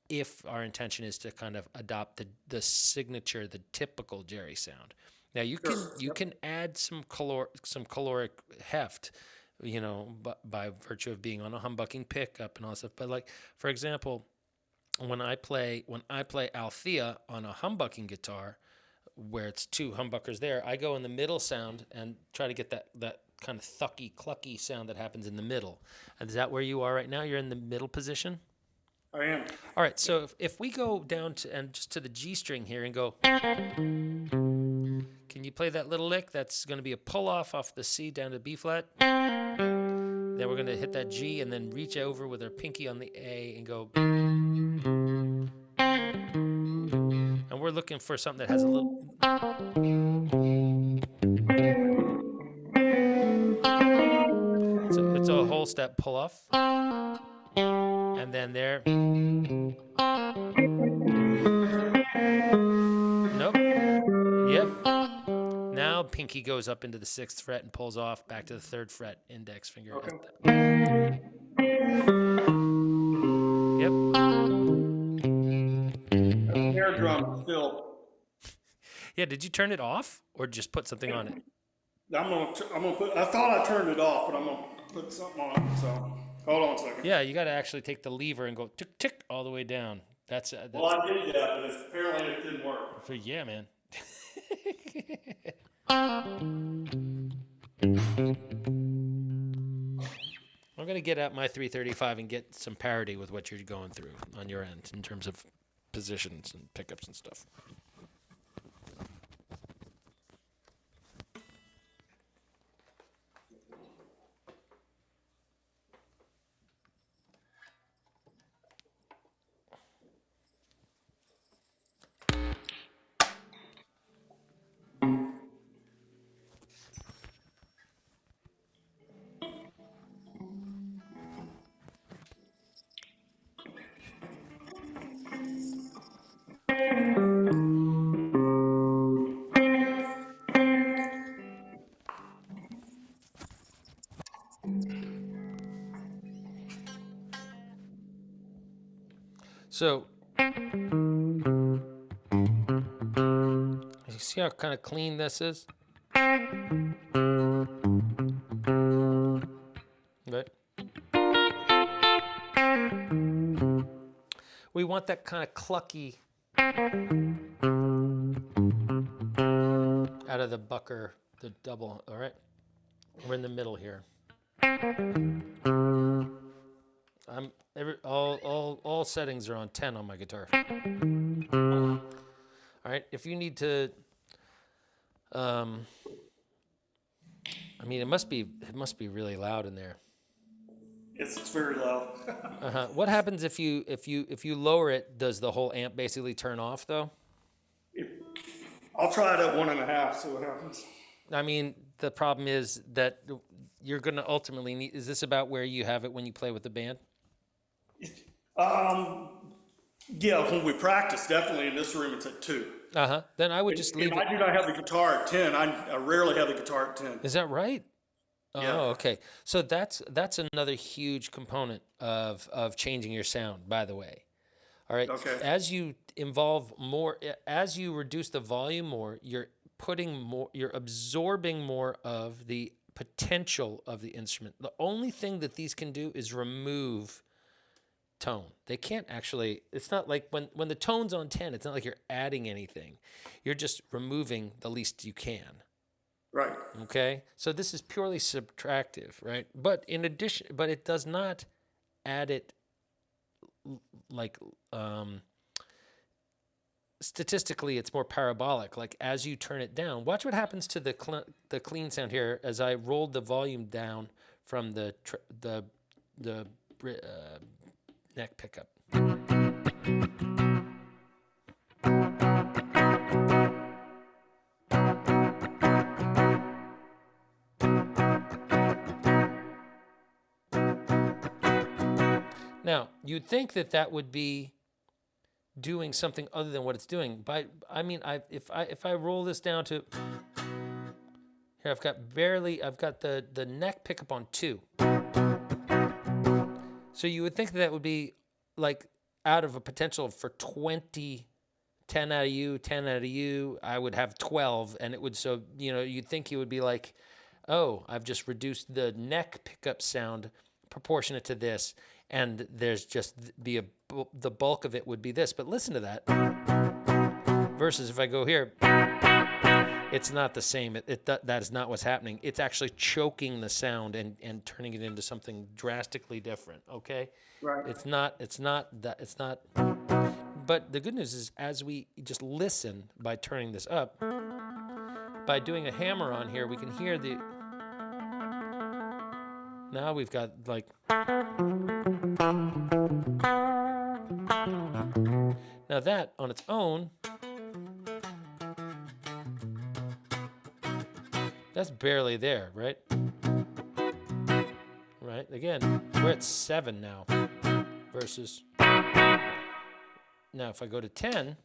If our intention is to kind of adopt the signature, the typical Jerry sound. Now you can add some caloric heft, by virtue of being on a humbucking pickup and all that stuff. But like, for example, when I play Althea on a humbucking guitar, where it's two humbuckers there, I go in the middle sound and try to get that kind of thucky, clucky sound that happens in the middle. And is that where you are right now? You're in the middle position? I am. All right, so if we go down to the G string here and go, can you play that little lick? That's going to be a pull off the C down to B flat. Then we're going to hit that G and then reach over with our pinky on the A and go. And we're looking for something that has a little. It's a whole step pull off. And then there. Nope. Yep. Now pinky goes up into the 6th fret and pulls off back to the 3rd fret, index finger. Okay. Yep. Snare drum still. Yeah, did you turn it off or just put something on it? I'm gonna put. I thought I turned it off, but I'm gonna put something on it. So hold on a second. Yeah, you got to actually take the lever and go tick tick all the way down. That's well, I did that, but apparently it didn't work. Yeah, man. I'm going to get out my 335 and get some parity with what you're going through on your end in terms of positions and pickups and stuff. So, you see how kind of clean this is? Right? We want that kind of clucky out of the bucker, the double, all right? We're in the middle here. All settings are on 10 on my guitar. All right, if you need to, it must be really loud in there. It's very loud. What happens if you lower it? Does the whole amp basically turn off though? I'll try it at 1.5. See what happens. The problem is that you're going to ultimately need. Is this about where you have it when you play with the band? Yeah, when we practice, definitely in this room it's at 2. Then I would just leave it. I do not have the guitar at 10. I rarely have the guitar at 10. Is that right? Yeah. Oh, okay. So that's another huge component of changing your sound, by the way. All right. Okay. As you involve more, as you reduce the volume more, you're absorbing more of the potential of the instrument. The only thing that these can do is remove tone. They can't actually, it's not like when the tone's on 10, it's not like you're adding anything. You're just removing the least you can. Right. Okay? So this is purely subtractive, right? But in addition, but it does not add it like statistically it's more parabolic. Like as you turn it down, watch what happens to the clean sound here as I rolled the volume down from the neck pickup. Now, you'd think that that would be doing something other than what it's doing. But I mean, if I roll this down to here, I've got the neck pickup on 2. So you would think that would be like out of a potential for 20, 10 out of you, 10 out of you, I would have 12, and it would, so you'd think you would be like, oh, I've just reduced the neck pickup sound proportionate to this, and there's just the bulk of it would be this. But listen to that. Versus if I go here, it's not the same. That is not what's happening. It's actually choking the sound and turning it into something drastically different. Okay, Right. It's not that. It's not. But the good news is, as we just listen by turning this up, by doing a hammer on here, we can hear the. Now we've got like. Now that on its own, that's barely there, right? Right? Again, we're at 7 now versus. Now if I go to 10,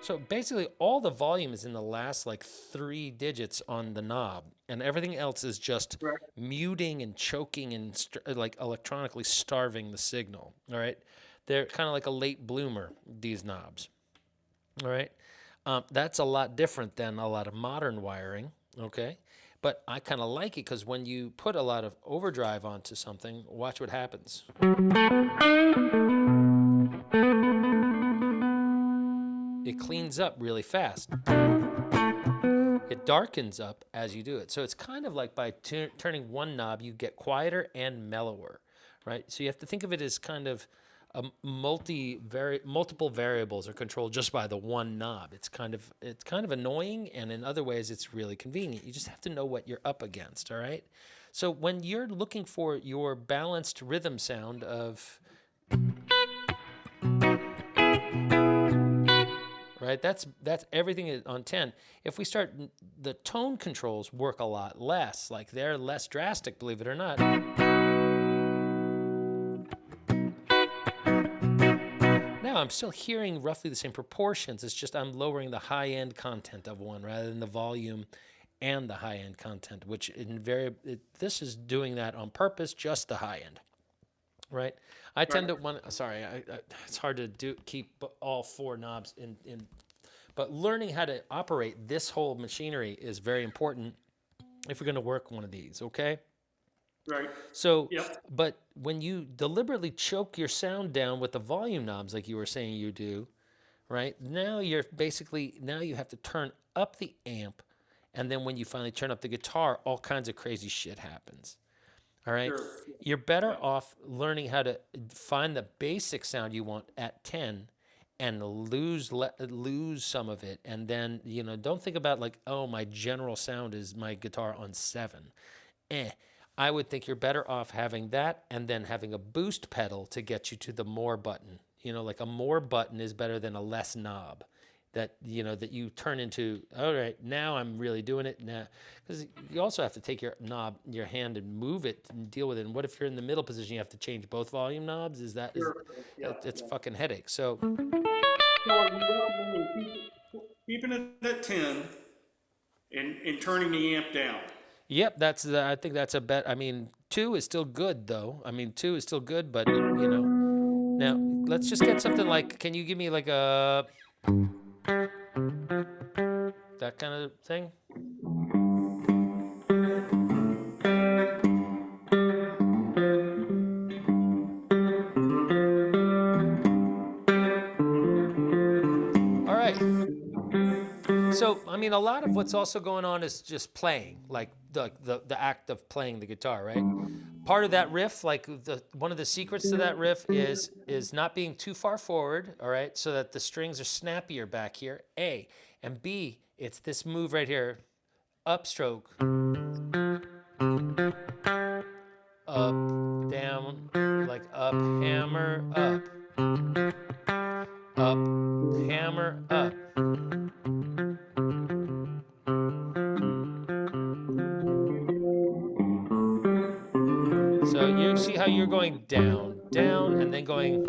so basically all the volume is in the last like 3 digits on the knob, and everything else is just Right. muting and choking and like electronically starving the signal. All right, they're kind of like a late bloomer, these knobs. All right, that's a lot different than a lot of modern wiring. Okay, but I kind of like it because when you put a lot of overdrive onto something, watch what happens. It cleans up really fast. It darkens up as you do it. So it's kind of like by turning one knob, you get quieter and mellower, right? So you have to think of it as kind of a multiple variables are controlled just by the one knob. It's kind of annoying, and in other ways, it's really convenient. You just have to know what you're up against, all right? So when you're looking for your balanced rhythm sound of right? That's everything on 10. If we start, the tone controls work a lot less. Like they're less drastic, believe it or not. Now I'm still hearing roughly the same proportions. It's just I'm lowering the high end content of one rather than the volume and the high end content, which this is doing that on purpose, just the high end. Right, I tend to want. Sorry, it's hard to keep all 4 knobs in. But learning how to operate this whole machinery is very important if you're going to work one of these. Okay. Right. So, Yep. but when you deliberately choke your sound down with the volume knobs, like you were saying you do, right? Now you have to turn up the amp, and then when you finally turn up the guitar, all kinds of crazy shit happens. All right. Sure. You're better off learning how to find the basic sound you want at 10 and lose some of it. And then, don't think about like, oh, my general sound is my guitar on 7. I would think you're better off having that and then having a boost pedal to get you to the more button. Like a more button is better than a less knob. That you turn into, all right, now I'm really doing it now, because you also have to take your hand and move it and deal with it. And what if you're in the middle position, you have to change both volume knobs? Sure. Yeah. It's fucking headache. So So are you recommending keeping it at 10 and turning the amp down? yep, I think that's a bet. I mean, 2 is still good though. I mean, 2 is still good, but now let's just get something like, can you give me like a that kind of thing? So, I mean, a lot of what's also going on is just playing, like the act of playing the guitar, right? Part of that riff, like one of the secrets to that riff is not being too far forward, all right, so that the strings are snappier back here. A and B, it's this move right here, upstroke, up, down, like up, hammer, up, hammer, up. So you see how you're going down, down, and then going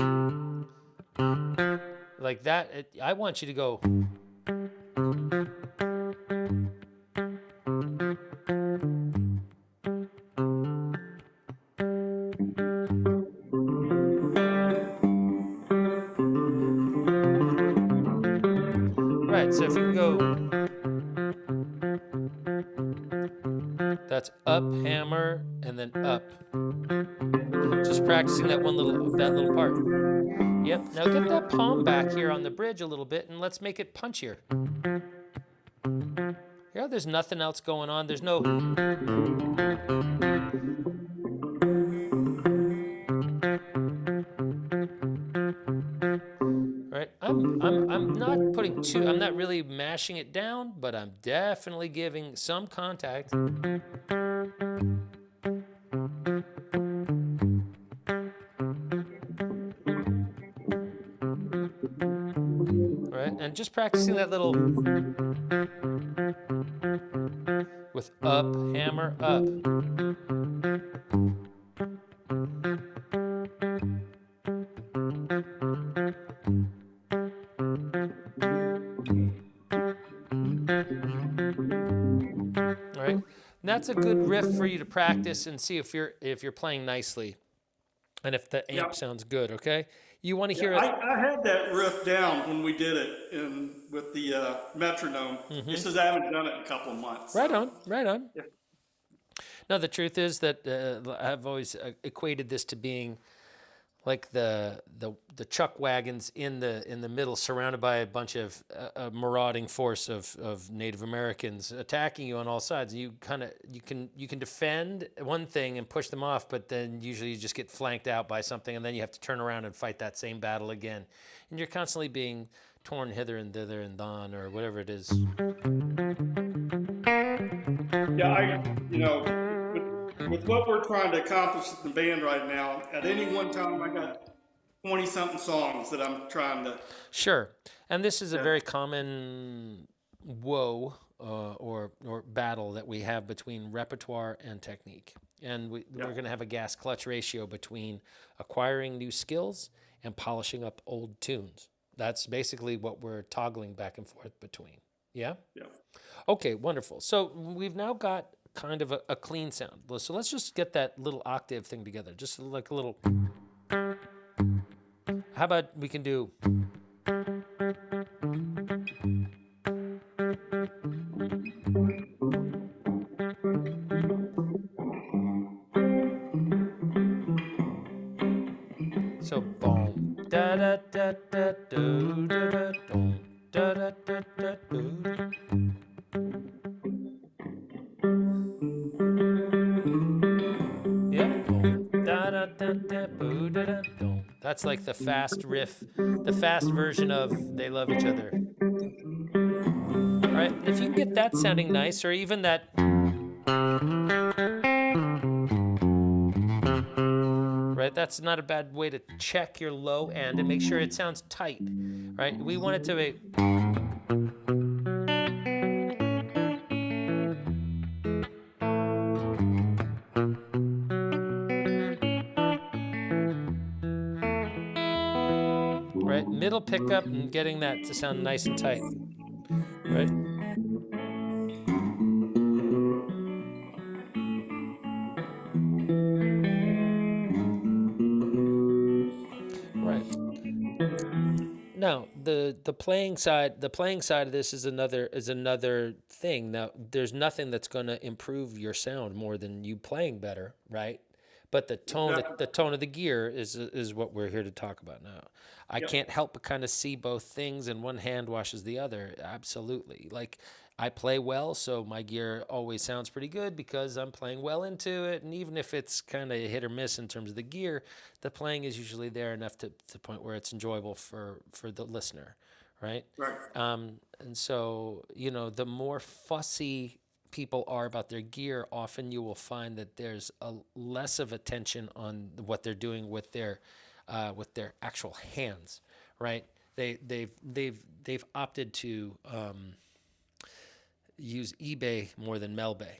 like that. I want you to go. Right, so if you can go, that's up, hammer, and then up. Just practicing that little part. Yep, now get that palm back here on the bridge a little bit and let's make it punchier. Here, there's nothing else going on. There's no. Right, I'm not putting too. I'm not really mashing it down, but I'm definitely giving some contact. Right, and just practicing that little with up, hammer, up. Right, and that's a good riff for you to practice and see if you're playing nicely, and if the amp sounds good. Okay, you want to hear it. I had that riff down when we did it with the metronome. It's just I haven't done it in a couple of months. Right on, right on. Yeah. No, the truth is that I've always equated this to being like the chuck wagons in the middle, surrounded by a bunch of a marauding force of Native Americans attacking you on all sides. You can defend one thing and push them off, but then usually you just get flanked out by something, and then you have to turn around and fight that same battle again, and you're constantly being torn hither and thither and thon, or whatever it is. Yeah, with what we're trying to accomplish in the band right now, at any one time, I got 20-something songs that I'm trying to. Sure, and this is a very common woe or battle that we have between repertoire and technique, and we're going to have a gas clutch ratio between acquiring new skills and polishing up old tunes. That's basically what we're toggling back and forth between. Yeah? Yeah. Okay, wonderful. So we've now got kind of a clean sound. So let's just get that little octave thing together. Just like a little. How about we can do. So boom, da da da da do da da dum, da da da da do. Yep. Boom, da da da da boo da da dum. That's like the fast riff, the fast version of "They Love Each Other." All right. If you can get that sounding nice, or even that. Right, that's not a bad way to check your low end and make sure it sounds tight, right? We want it to be. Right, middle pickup and getting that to sound nice and tight, right? Now, the playing side of this is another thing. Now, there's nothing that's going to improve your sound more than you playing better, right? But Exactly. the tone of the gear is what we're here to talk about now. I Yep. can't help but kind of see both things, and one hand washes the other. Absolutely. Like I play well, so my gear always sounds pretty good because I'm playing well into it. And even if it's kind of hit or miss in terms of the gear, the playing is usually there enough to the point where it's enjoyable for the listener, right? Right. And so, the more fussy people are about their gear, often you will find that there's a less of attention on what they're doing with their actual hands, right? They've opted to use eBay more than Melbay,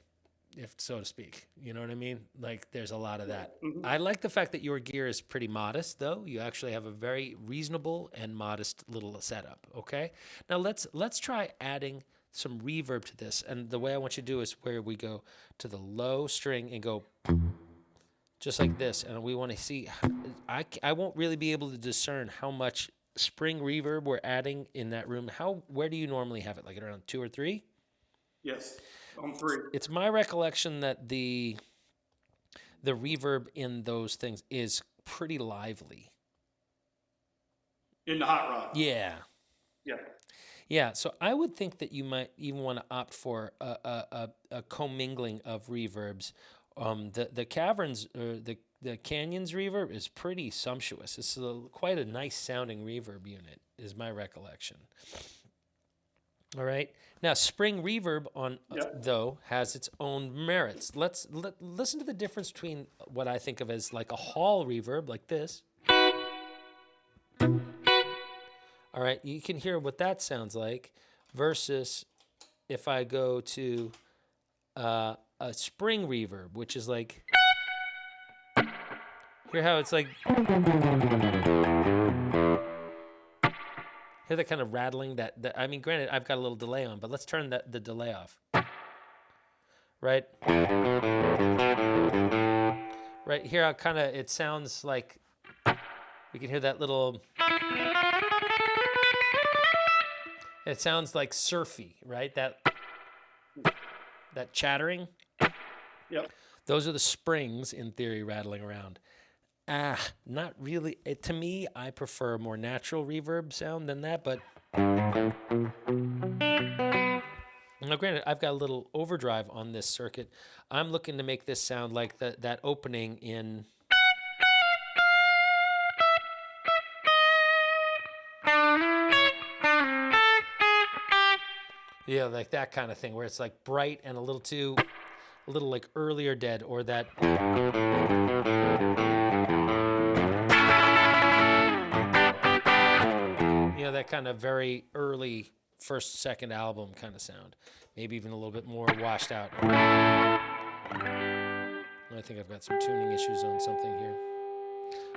if so to speak. You know what I mean? Like there's a lot of that. Hmm. I like the fact that your gear is pretty modest, though. You actually have a very reasonable and modest little setup. Okay, now let's try adding some reverb to this. And the way I want you to do is where we go to the low string and go just like this. And we want to see. I won't really be able to discern how much spring reverb we're adding in that room. Where do you normally have it? Like around 2 or 3? Yes. On 3 It's my recollection that the reverb in those things is pretty lively. in the hot rod. Yeah. Yeah. Yeah, so I would think that you might even want to opt for a commingling of reverbs. The caverns, the canyons reverb is pretty sumptuous. It's quite a nice sounding reverb unit, is my recollection. All right. Now, spring reverb Yep. though has its own merits. Let's listen to the difference between what I think of as like a hall reverb, like this. All right, you can hear what that sounds like, versus if I go to a spring reverb, which is like, hear how it's like, hear that kind of rattling. That I mean, granted, I've got a little delay on, but let's turn the delay off. Right, right here, it sounds like we can hear that little. It sounds like surfy, right? That chattering. Yep. Those are the springs, in theory, rattling around. Not really. To me, I prefer a more natural reverb sound than that. But now, granted, I've got a little overdrive on this circuit. I'm looking to make this sound like that opening in. Yeah, like that kind of thing, where it's like bright and a little like earlier dead, or that. That kind of very early first, second album kind of sound. Maybe even a little bit more washed out. I think I've got some tuning issues on something here.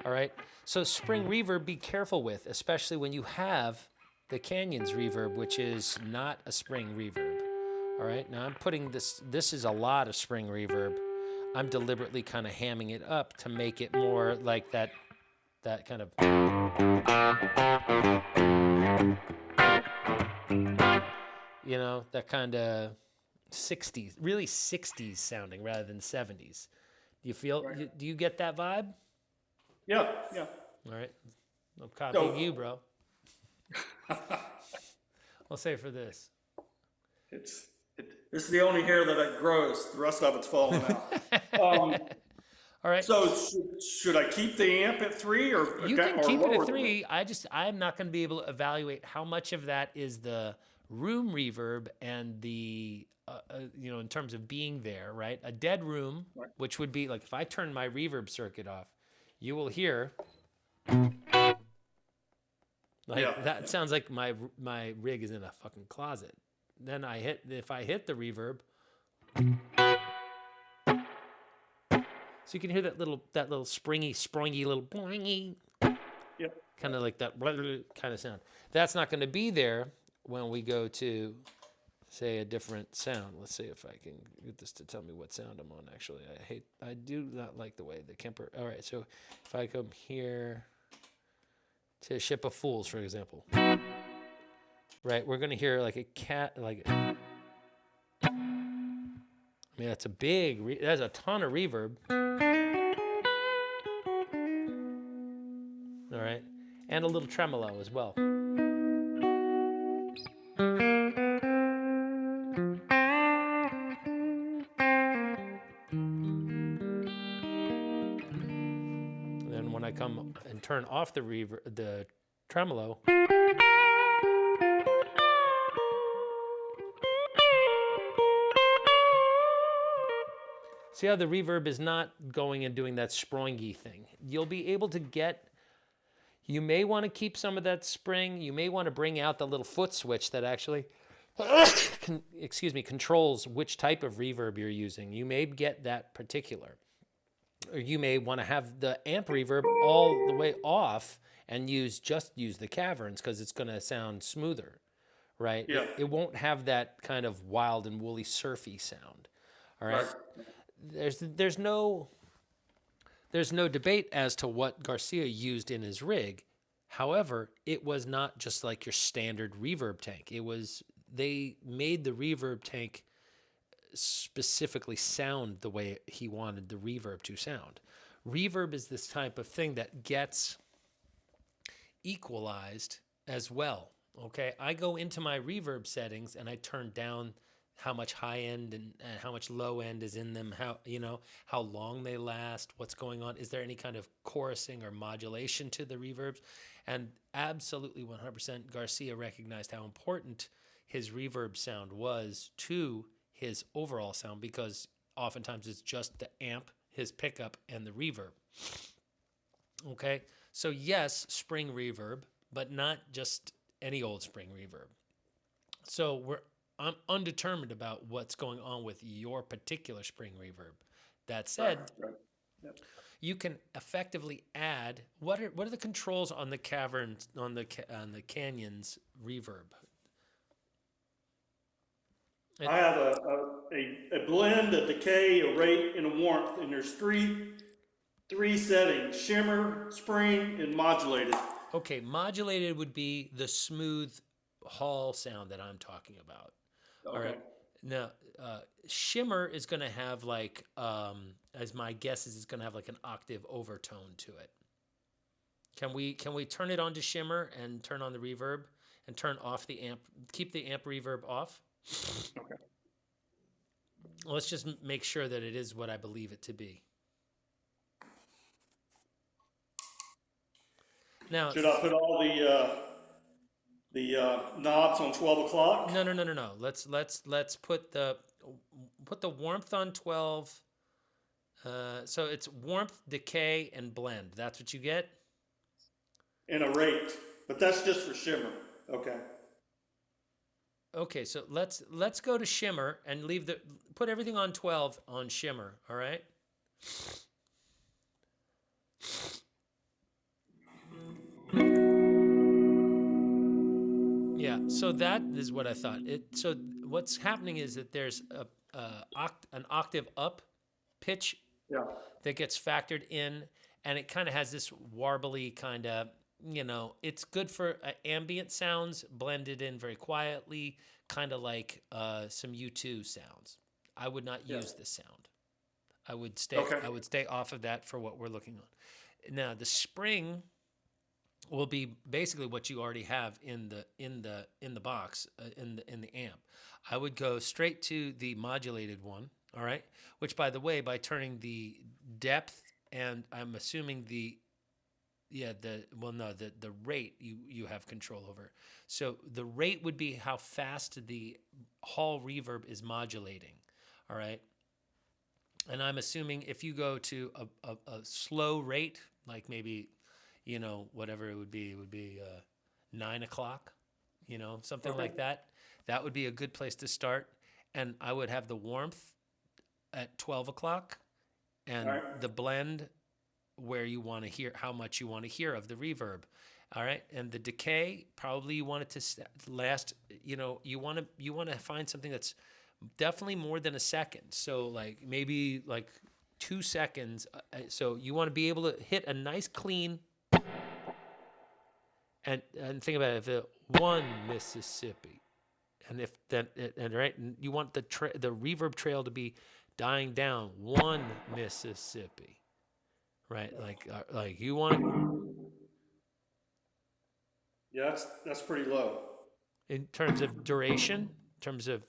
All right. So spring reverb, be careful with, especially when you have the Canyons reverb, which is not a spring reverb. All right. Now I'm putting this is a lot of spring reverb. I'm deliberately kind of hamming it up to make it more like that kind of. That kind of 60s, really 60s sounding rather than 70s. Do you feel, Right. do you get that vibe? Yeah. Yeah. All right. I'm copying you, bro. I'll say for this. This is the only hair that grows. The rest of it's falling out. All right. So should I keep the amp at 3 or You can keep it lower at than 3. I'm not going to be able to evaluate how much of that is the room reverb and the, in terms of being there, right? A dead room, Right. which would be like if I turn my reverb circuit off, you will hear. That sounds like my rig is in a fucking closet. Then if I hit the reverb, so you can hear that little springy little boingy, Yep. kind of like that kind of sound. That's not going to be there when we go to, say, a different sound. Let's see if I can get this to tell me what sound I'm on. Actually, I do not like the way the Kemper. All right, so if I come here to Ship of Fools, for example, right, we're going to hear like a cat, like. I mean, that's a big. That's a ton of reverb. and a little tremolo as well. And then when I come and turn off the tremolo, see how the reverb is not going and doing that springy thing. You'll be able to get, you may want to keep some of that spring. You may want to bring out the little foot switch that actually, controls which type of reverb you're using. You may get that particular. Or you may want to have the amp reverb all the way off and just use the caverns because it's going to sound smoother, right? Yeah. It won't have that kind of wild and woolly surfy sound. All right. There's no debate as to what Garcia used in his rig. However, it was not just like your standard reverb tank. They made the reverb tank specifically sound the way he wanted the reverb to sound. Reverb is this type of thing that gets equalized as well. Okay, I go into my reverb settings and I turn down how much high end and how much low end is in them, how long they last, what's going on, is there any kind of chorusing or modulation to the reverbs? And absolutely 100% Garcia recognized how important his reverb sound was to his overall sound, because oftentimes it's just the amp, his pickup, and the reverb. Okay, so yes, spring reverb, but not just any old spring reverb. So I'm undetermined about what's going on with your particular spring reverb. That said, Yep. you can effectively add, what are the controls on the caverns, on the canyons reverb? I have a blend, a decay, a rate, and a warmth, and there's three settings: shimmer, spring, and modulated. Okay, modulated would be the smooth hall sound that I'm talking about. Okay. All right. Now, shimmer is going to have like, as my guess is, it's going to have like an octave overtone to it. Can we turn it on to shimmer and turn on the reverb and turn off the amp? Keep the amp reverb off. Okay. Let's just make sure that it is what I believe it to be. Now, should I put all the knobs on 12 o'clock? No. Let's put the warmth on 12. So it's warmth, decay, and blend. That's what you get. And a rate, but that's just for shimmer. Okay. Okay, so let's go to shimmer and put everything on 12 on shimmer. All right. Yeah, so that is what I thought. So what's happening is that there's an octave up pitch that gets factored in, and it kind of has this warbly kind of, it's good for ambient sounds blended in very quietly, kind of like some U2 sounds. I would not use this sound. I would stay off of that for what we're looking on. Now the spring will be basically what you already have in the box, in the amp. I would go straight to the modulated one, all right? Which, by the way, by turning the depth, and I'm assuming the rate you have control over. So the rate would be how fast the hall reverb is modulating, all right? And I'm assuming if you go to a slow rate, like maybe, whatever it would be 9 o'clock, something like that. That would be a good place to start. And I would have the warmth at 12 o'clock and the blend where you want to hear, how much you want to hear of the reverb. All right. And the decay, probably you want it to last, you want to find something that's definitely more than a second. So like maybe like 2 seconds. So you want to be able to hit a nice clean, and think about it, if it one Mississippi, and if that, and right, and you want the reverb trail to be dying down, one Mississippi, right? Like you want Yeah, that's pretty low. in terms of duration, in terms of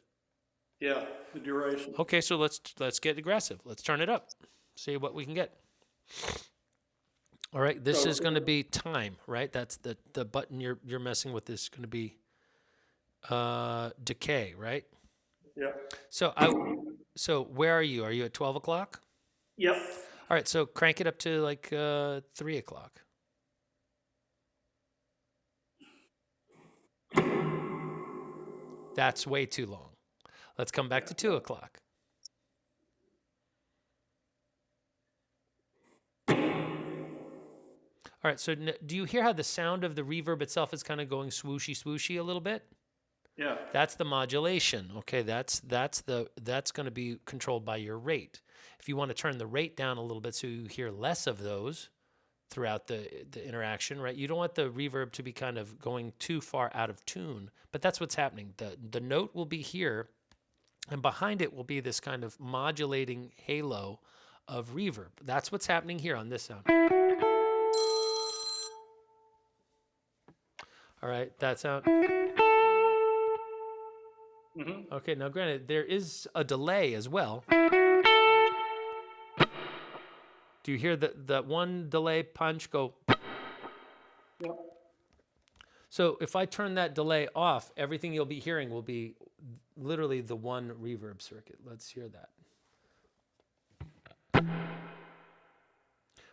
Yeah, the duration. okay, so let's get aggressive. Let's turn it up. See what we can get. All right, this So is going to be time, right? That's the button you're messing with is going to be decay, right? yeah, So so where are you? Are you at 12 o'clock? yep. All right, so crank it up to like 3 o'clock. That's way too long. Let's come back to 2 o'clock. All right, so do you hear how the sound of the reverb itself is kind of going swooshy swooshy a little bit? Yeah. That's the modulation. Okay, that's going to be controlled by your rate. If you want to turn the rate down a little bit so you hear less of those throughout the interaction, right? You don't want the reverb to be kind of going too far out of tune, but that's what's happening. The note will be here, and behind it will be this kind of modulating halo of reverb. That's what's happening here on this sound. All right, that sound. Mm-hmm. Okay, now granted, there is a delay as well. Do you hear that one delay punch go? Yep. So if I turn that delay off, everything you'll be hearing will be literally the one reverb circuit. Let's hear that.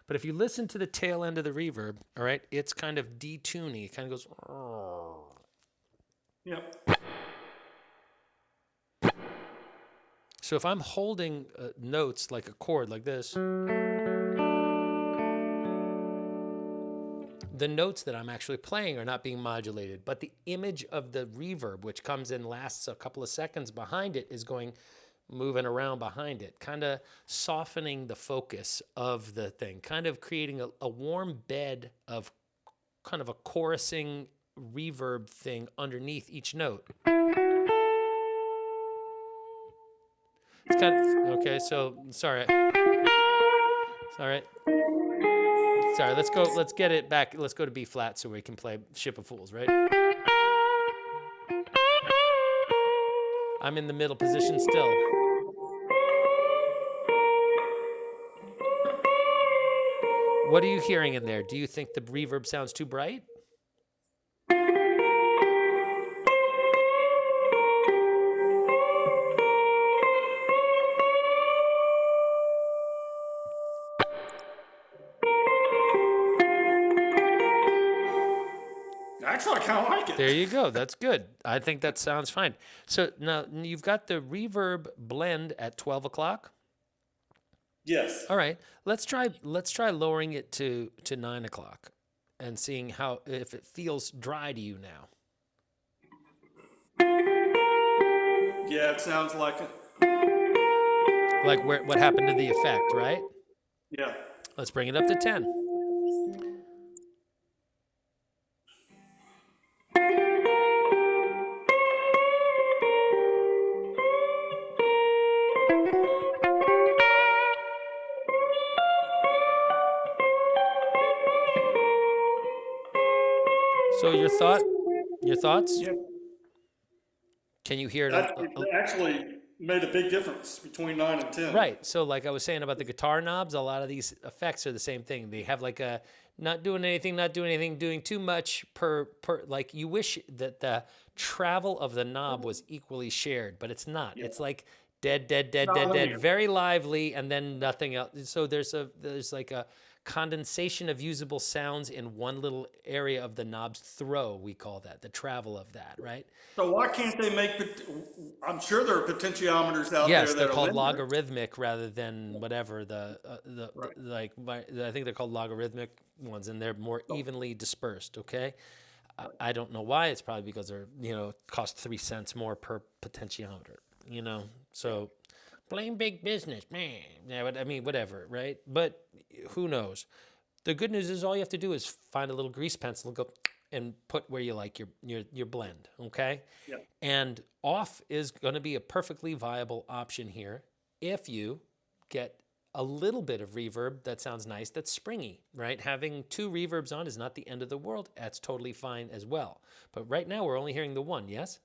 But if you listen to the tail end of the reverb, all right, it's kind of detuny. It kind of goes. Yep. So if I'm holding notes like a chord like this, the notes that I'm actually playing are not being modulated, but the image of the reverb, which comes in lasts a couple of seconds behind it, is going moving around behind it, kind of softening the focus of the thing, kind of creating a warm bed of kind of a chorusing reverb thing underneath each note. It's kind of, okay, so sorry. Sorry. Sorry, let's get it back. Let's go to B flat so we can play Ship of Fools, right? I'm in the middle position still. What are you hearing in there? Do you think the reverb sounds too bright? Actually, I kind of like it. There you go. That's good. I think that sounds fine. So now you've got the reverb blend at 12 o'clock. Yes. All right. Let's try lowering it to 9 o'clock and seeing how if it feels dry to you now. Yeah, it sounds like it. Like what happened to the effect, right? Yeah. Let's bring it up to 10. So your thoughts? Yeah. Can you hear it? It actually made a big difference between 9 and 10. Right. So like I was saying about the guitar knobs, a lot of these effects are the same thing. They have like a not doing anything, doing too much per like you wish that the travel of the knob was equally shared, but it's not. Yeah. It's like dead, linear. very lively and then nothing else. So there's like a condensation of usable sounds in one little area of the knob's throw, we call that, the travel of that, right? So why can't they make? I'm sure there are potentiometers out Yes, there they're that called are linear. logarithmic rather than whatever Right. I think they're called logarithmic ones, and they're more evenly dispersed. Okay, I don't know why. It's probably because they're cost 3 cents more per potentiometer. So blame big business, man. Yeah, but I mean whatever, right? But who knows? The good news is all you have to do is find a little grease pencil and go and put where you like your blend. Okay. Yeah. And off is going to be a perfectly viable option here if you get a little bit of reverb that sounds nice, that's springy, right? Having two reverbs on is not the end of the world. That's totally fine as well. But right now we're only hearing the one, yes?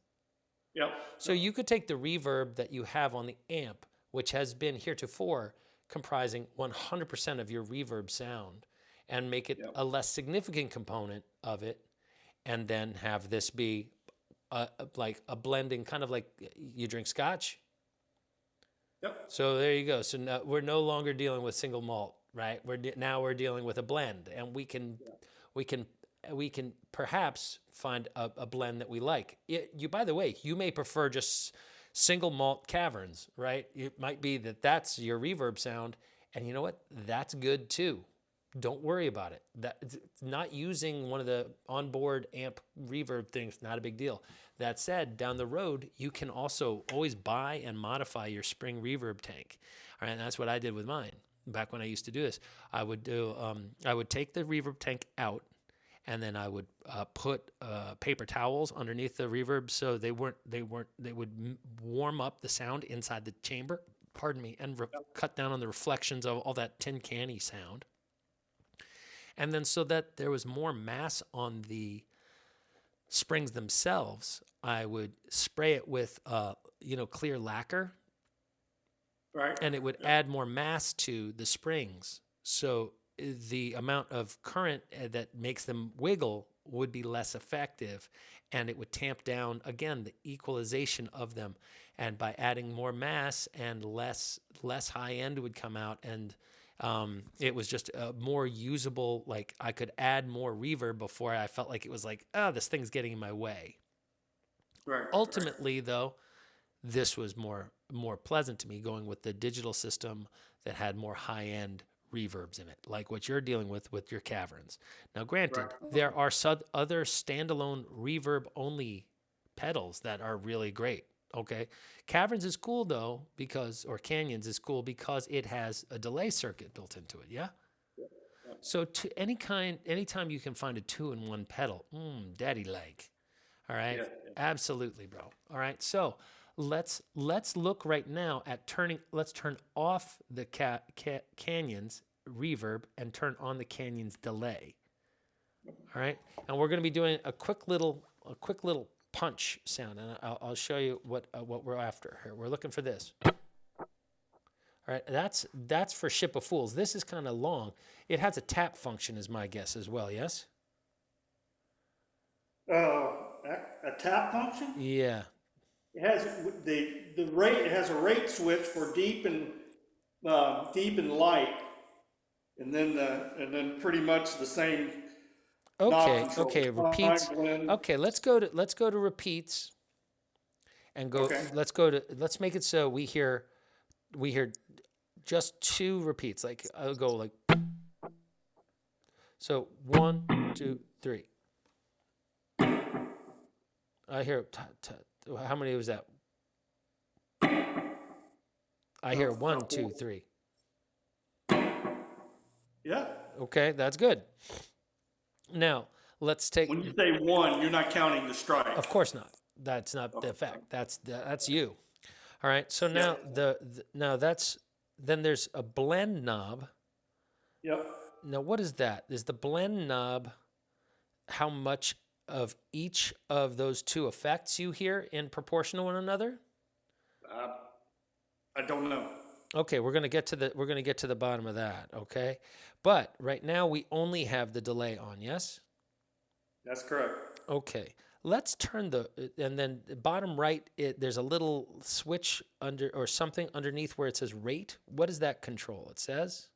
Yep. So you could take the reverb that you have on the amp, which has been heretofore comprising 100% of your reverb sound, and make it Yep. a less significant component of it, and then have this be like a blending, kind of like you drink scotch. Yep. So there you go. So now we're no longer dealing with single malt, right? Now we're dealing with a blend, and we can we can perhaps find a blend that we like. By the way, you may prefer just single malt caverns, right? It might be that that's your reverb sound, and you know what? That's good too. Don't worry about it. Not using one of the onboard amp reverb things, not a big deal. That said, down the road, you can also always buy and modify your spring reverb tank. All right, and that's what I did with mine. Back when I used to do this, I would take the reverb tank out, and then I would put paper towels underneath the reverb so they would warm up the sound inside the chamber. Pardon me, and cut down on the reflections of all that tin canny sound. And then so that there was more mass on the springs themselves, I would spray it with clear lacquer, Right. and it would add more mass to the springs. So the amount of current that makes them wiggle would be less effective, and it would tamp down, again, the equalization of them. And by adding more mass and less high end would come out, and it was just more usable. Like I could add more reverb before I felt like it was like, oh, this thing's getting in my way. Right. Ultimately, though, this was more pleasant to me, going with the digital system that had more high end reverbs in it, like what you're dealing with your caverns. Now, granted, there are other standalone reverb only pedals that are really great. Okay, caverns is cool though or canyons is cool because it has a delay circuit built into it. Yeah. So anytime you can find a 2-in-1 pedal, daddy like. All right, Yeah. absolutely, bro. All right, so let's look right now at Let's turn off the canyons reverb and turn on the canyons delay. All right, and we're going to be doing a quick little punch sound, and I'll show you what we're after here. We're looking for this. All right, that's for Ship of Fools. This is kind of long. It has a tap function, is my guess as well. Yes. A tap function. Yeah. It has the rate. It has a rate switch for deep and light, and then pretty much the same. Okay. Repeats. Okay, let's go to repeats, and go. Okay. Let's make it so we hear just 2 repeats. Like I'll go like. So 1, 2, 3. I hear. How many was that? I hear 1, 2, 3. Yeah. Okay, that's good. Now let's take. When you say 1, you're not counting the strike. Of course not. That's not the effect. That's you. All right. So now then there's a blend knob. Yep. Now what is that? Is the blend knob how much of each of those 2 effects you hear in proportion to one another? I don't know. Okay, we're gonna get to the bottom of that. Okay, but right now we only have the delay on. Yes. That's correct. Okay, let's turn and then bottom right. There's a little switch or something underneath where it says rate. What does that control? It says.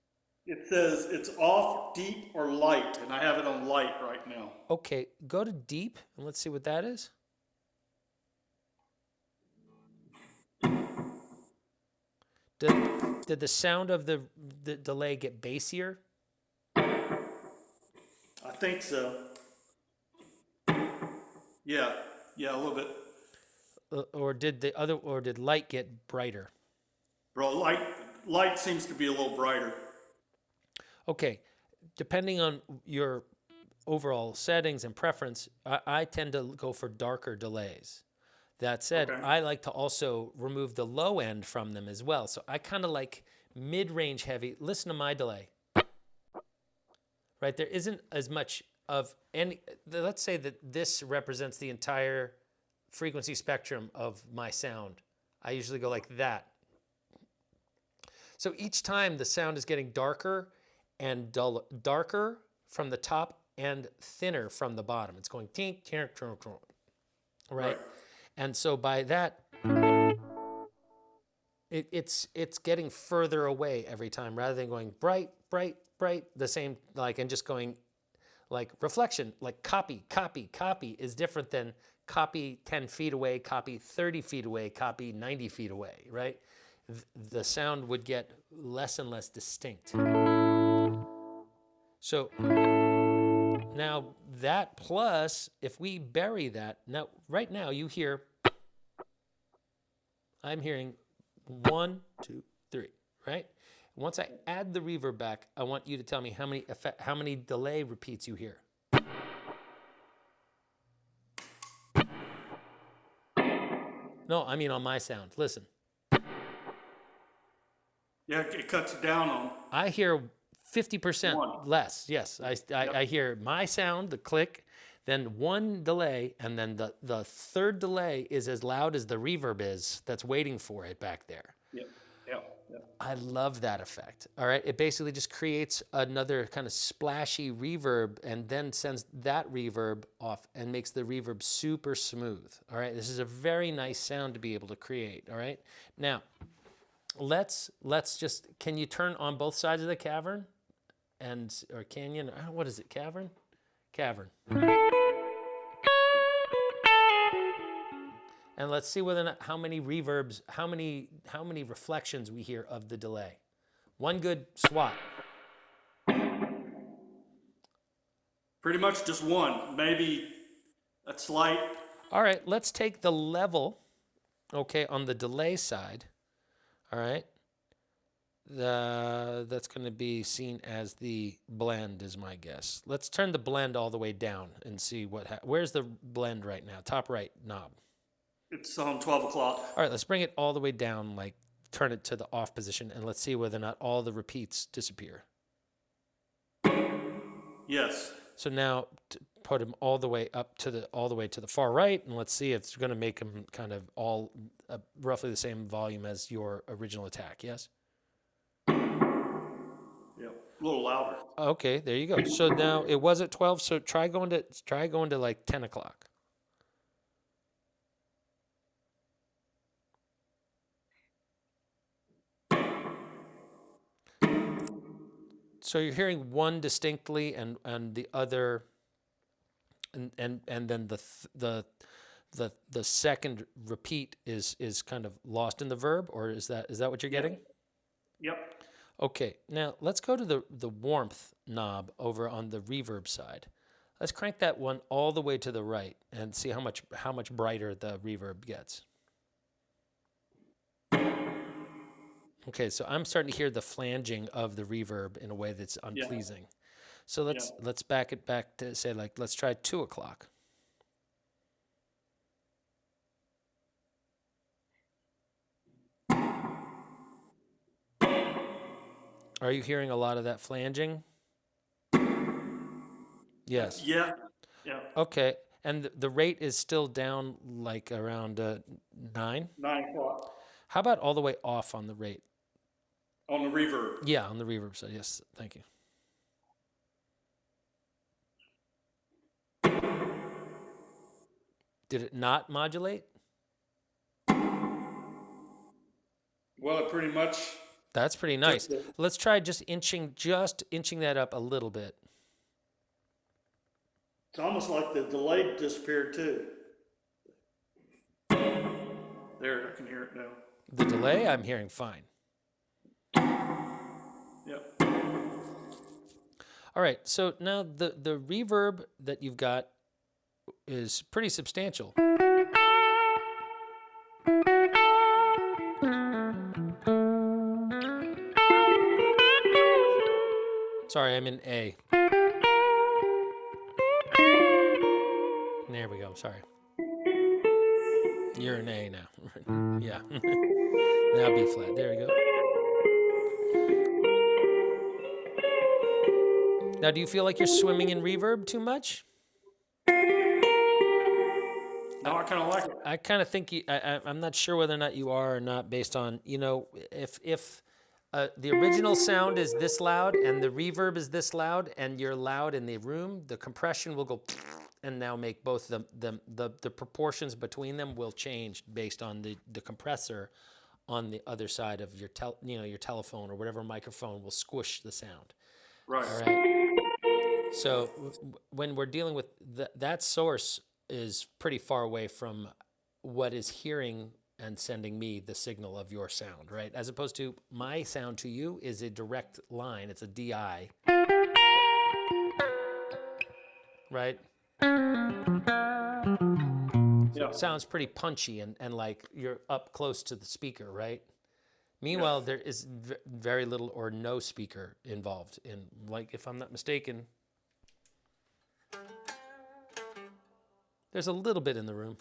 It says it's off, deep, or light, and I have it on light right now. Okay, go to deep and let's see what that is. Did the sound of the delay get bassier? I think so. Yeah, a little bit. Or did light get brighter? Bro, light seems to be a little brighter. Okay, depending on your overall settings and preference, I tend to go for darker delays. That said, I like to also remove the low end from them as well. So I kind of like mid-range heavy. Listen to my delay. Right? There isn't as much of any. Let's say that this represents the entire frequency spectrum of my sound. I usually go like that. So each time the sound is getting darker and darker from the top and thinner from the bottom. It's going tink, tink, tink, tink, right? And so by that, it's getting further away every time rather than going bright, bright, bright, the same, like, and just going like reflection, like copy, copy, copy is different than copy 10 feet away, copy 30 feet away, copy 90 feet away, right? The sound would get less and less distinct. So now that plus, if we bury that, now right now you hear, I'm hearing 1, 2, 3, right? Once I add the reverb back, I want you to tell me how many delay repeats you hear. No, I mean on my sound. Listen. Yeah, it cuts it down on. I hear 50% less. Yes, I hear my sound, the click, then one delay, and then the third delay is as loud as the reverb is that's waiting for it back there. Yep. I love that effect. All right. It basically just creates another kind of splashy reverb and then sends that reverb off and makes the reverb super smooth. All right. This is a very nice sound to be able to create. All right. Now, let's just, can you turn on both sides of the cavern or canyon? What is it? Cavern? Cavern. And let's see whether or not how many reverbs, how many reflections we hear of the delay. One good swat. Pretty much just one, maybe a slight. All right, let's take the level, okay, on the delay side. All right. That's going to be seen as the blend is my guess. Let's turn the blend all the way down and see where's the blend right now? Top right knob. It's on 12 o'clock. All right, let's bring it all the way down, like turn it to the off position, and let's see whether or not all the repeats disappear. Yes. So now put them all the way up to the far right, and let's see if it's going to make them kind of all roughly the same volume as your original attack. Yes. Yeah, a little louder. Okay, there you go. So now it was at 12. So try going to like 10 o'clock. So you're hearing one distinctly, and the other, and then the second repeat is kind of lost in the verb, or is that what you're getting? Yep. Okay, now let's go to the warmth knob over on the reverb side. Let's crank that one all the way to the right and see how much brighter the reverb gets. Okay, so I'm starting to hear the flanging of the reverb in a way that's unpleasing. Yeah. So let's back it back to say, like, let's try 2 o'clock. Are you hearing a lot of that flanging? Yes. Yeah. Okay, and the rate is still down like around 9? 9 o'clock. How about all the way off on the rate? On the reverb. Yeah, on the reverb side. Yes, thank you. Did it not modulate? Well, it pretty much. That's pretty nice. Let's try just inching that up a little bit. It's almost like the delay disappeared too. There, I can hear it now. The delay, I'm hearing fine. Yep. All right, so now the reverb that you've got is pretty substantial. Sorry, I'm in A. There we go, sorry. You're in A now. Yeah. Now B flat, there we go. Now, do you feel like you're swimming in reverb too much? No, I kind of like it. I kind of think I'm not sure whether or not you are or not, based on, if the original sound is this loud and the reverb is this loud and you're loud in the room, the compression will go and now make both the proportions between them will change based on the compressor on the other side of your your telephone or whatever microphone will squish the sound. Right. All right. So when we're dealing with that source is pretty far away from what is hearing and sending me the signal of your sound, right? As opposed to my sound to you is a direct line. It's a DI, right? Yeah. It sounds pretty punchy and like you're up close to the speaker, right? Meanwhile, Yes. there is very little or no speaker involved in, like, if I'm not mistaken, there's a little bit in the room.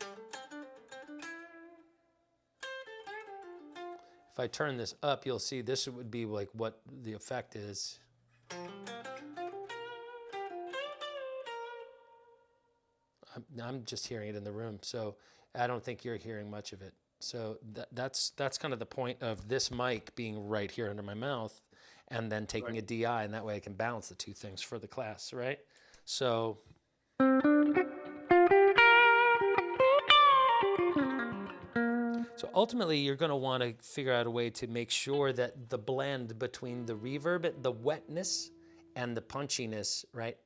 If I turn this up, you'll see this would be like what the effect is. I'm just hearing it in the room, so I don't think you're hearing much of it. So that's kind of the point of this mic being right here under my mouth and then taking a DI, and that way I can balance the two things for the class, right? So ultimately, you're going to want to figure out a way to make sure that the blend between the reverb, the wetness, and the punchiness, right,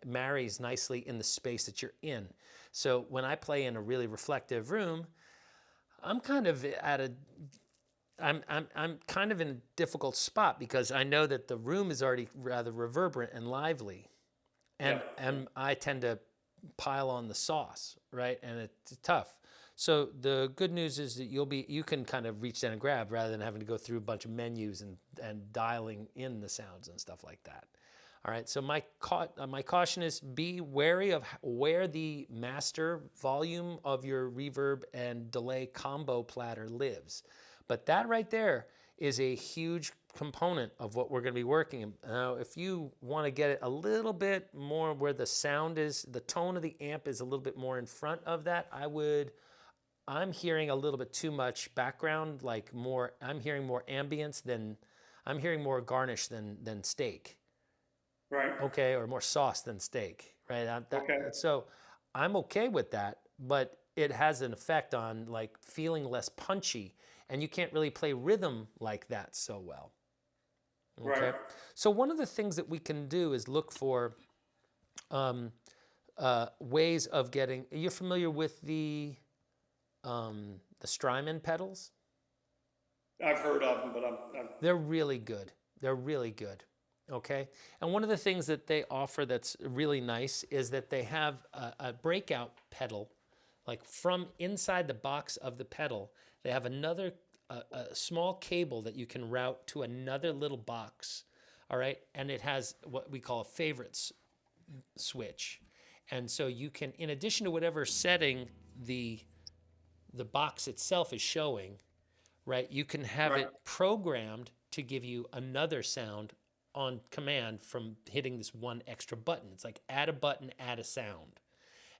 marries nicely in the space that you're in. So when I play in a really reflective room, I'm kind of I'm kind of in a difficult spot because I know that the room is already rather reverberant and lively, and I tend to pile on the sauce, right, and it's tough. So the good news is that you can kind of reach down and grab rather than having to go through a bunch of menus and dialing in the sounds and stuff like that. All right, so my caution is be wary of where the master volume of your reverb and delay combo platter lives. But that right there is a huge component of what we're going to be working. Now, if you want to get it a little bit more where the sound is, the tone of the amp is a little bit more in front of that, I'm hearing a little bit too much background, like more, I'm hearing more ambience I'm hearing more garnish than steak. Right. Okay, or more sauce than steak, right? Okay. So I'm okay with that, but it has an effect on like feeling less punchy, and you can't really play rhythm like that so well. Okay. Right. So one of the things that we can do is look for ways of getting. You're familiar with the Strymon pedals? I've heard of them, but They're really good. They're really good. Okay. And one of the things that they offer that's really nice is that they have a breakout pedal, like from inside the box of the pedal, they have another a small cable that you can route to another little box. All right. And it has what we call a favorites switch. And so you can, in addition to whatever setting the box itself is showing, right, you can have it programmed to give you another sound on command from hitting this one extra button. It's like add a button, add a sound.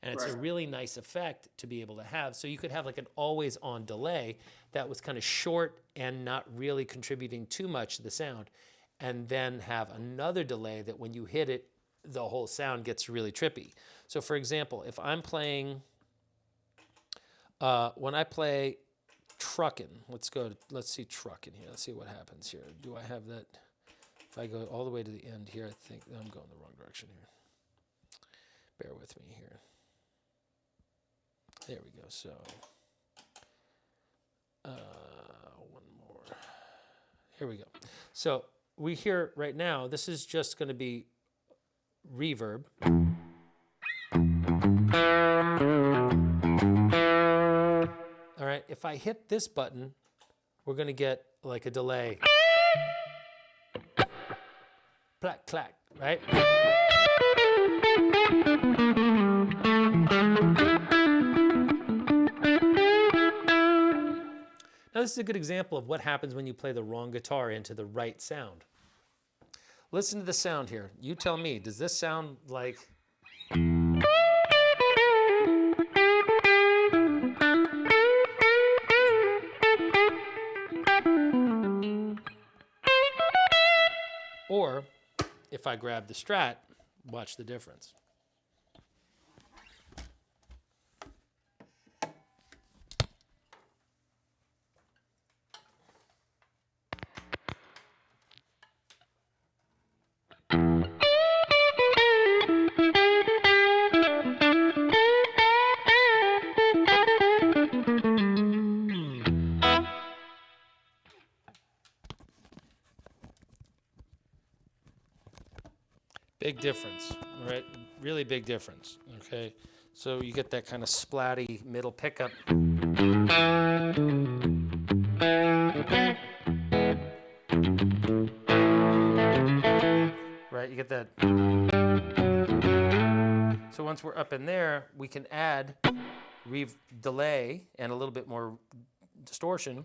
And it's a really nice effect to be able to have. So you could have like an always on delay that was kind of short and not really contributing too much to the sound. And then have another delay that when you hit it, the whole sound gets really trippy. So for example, if I'm playing, when I play Truckin', let's see Truckin' here. Let's see what happens here. Do I have that? If I go all the way to the end here, I think I'm going the wrong direction here. Bear with me here. There we go. So, one more. Here we go. So we hear right now, this is just going to be reverb. All right. If I hit this button, we're going to get like a delay. Clack, clack, right? Now, this is a good example of what happens when you play the wrong guitar into the right sound. Listen to the sound here. You tell me, does this sound like... Or if I grab the Strat, watch the difference. Big difference, right? Really big difference, okay? So you get that kind of splatty middle pickup. Right, you get that. So once we're up in there, we can add delay and a little bit more distortion.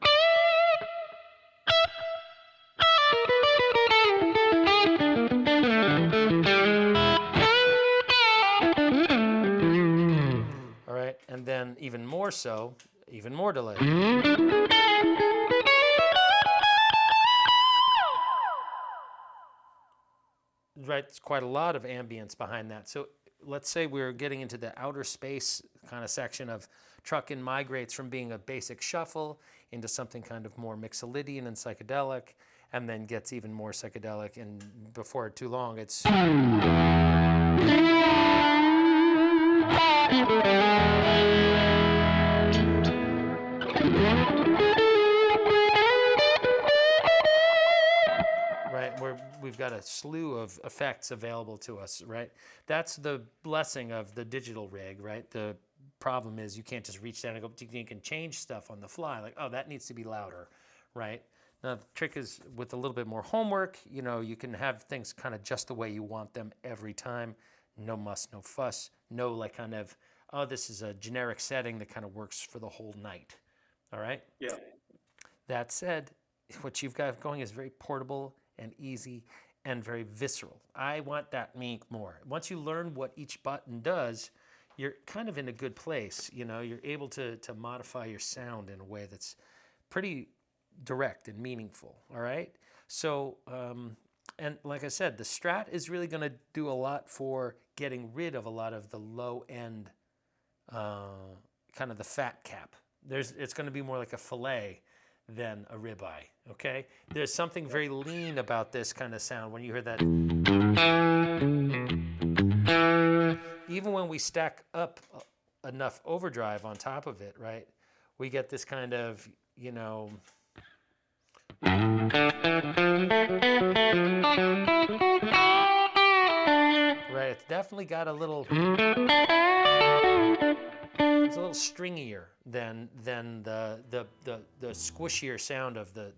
All right, and then even more so, even more delay. Right, it's quite a lot of ambience behind that. So let's say we're getting into the outer space kind of section of Truckin' migrates from being a basic shuffle into something kind of more mixolydian and psychedelic, and then gets even more psychedelic, and before too long it's... Right, we've got a slew of effects available to us, right? That's the blessing of the digital rig, right? The problem is you can't just reach down and go, you can change stuff on the fly, like, oh, that needs to be louder, right? Now, the trick is with a little bit more homework, you know, you can have things kind of just the way you want them every time. No muss, no fuss, no like kind of, oh, this is a generic setting that kind of works for the whole night, all right? Yeah. That said, what you've got going is very portable and easy and very visceral. I want that more. Once you learn what each button does, you're kind of in a good place. You know, you're able to modify your sound in a way that's pretty direct and meaningful, all right? So, and like I said, the Strat is really going to do a lot for getting rid of a lot of the low end, kind of the fat cap. It's going to be more like a fillet than a ribeye, okay? There's something very lean about this kind of sound when you hear that. Even when we stack up enough overdrive on top of it, right, we get this kind of, you know... Right, it's definitely got a little... It's a little stringier than the squishier sound of the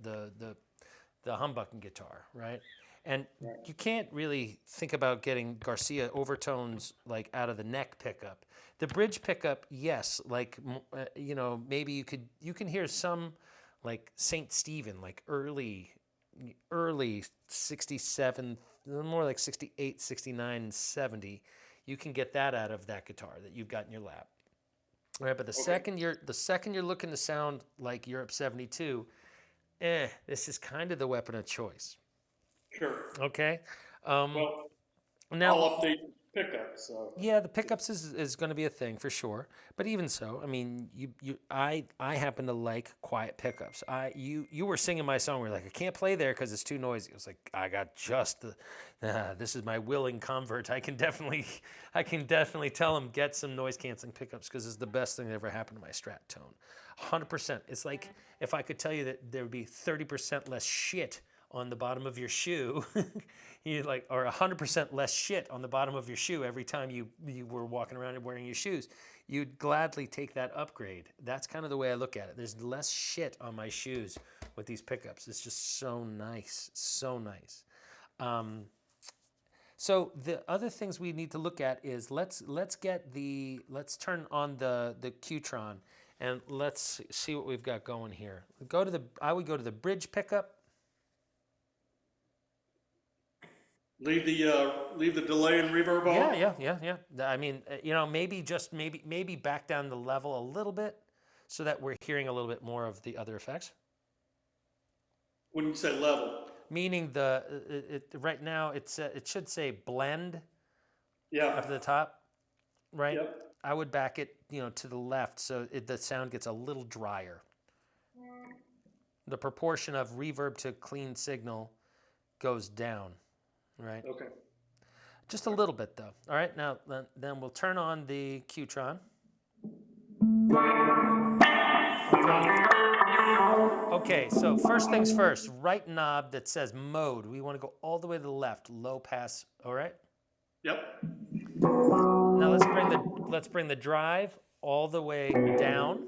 humbucking guitar, right? And you can't really think about getting Garcia overtones like out of the neck pickup. The bridge pickup, yes, like you know, maybe you can hear some like Saint Stephen, like early 67, more like 68, 69, 70. You can get that out of that guitar that you've got in your lap. Right, but the second you're looking to sound like Europe 72, this is kind of the weapon of choice. Sure. Okay. Well, Now, I'll update pickups. So. yeah, the pickups is going to be a thing for sure. But even so, I mean, I happen to like quiet pickups. You were singing my song. We're like, I can't play there because it's too noisy. I was like, I got just this is my willing convert. I can definitely tell him get some noise canceling pickups because it's the best thing that ever happened to my Strat tone. 100%. It's like if I could tell you that there would be 30% less shit on the bottom of your shoe, you like, or 100% less shit on the bottom of your shoe every time you were walking around and wearing your shoes, you'd gladly take that upgrade. That's kind of the way I look at it. There's less shit on my shoes with these pickups. It's just so nice, so nice. So the other things we need to look at is let's turn on the Qtron and let's see what we've got going here. I would go to the bridge pickup. Leave the delay and reverb Yeah, on. yeah. I mean, maybe back down the level a little bit so that we're hearing a little bit more of the other effects. When you say level. Meaning right now it should say blend Yeah. up at the top, right? Yep. I would back it, to the left so the sound gets a little drier. The proportion of reverb to clean signal goes down, right? Okay. Just a little bit though. All right, now then we'll turn on the Qtron. Okay, so first things first, right knob that says mode. We want to go all the way to the left, low pass. All right. Yep. Now let's bring the drive all the way down.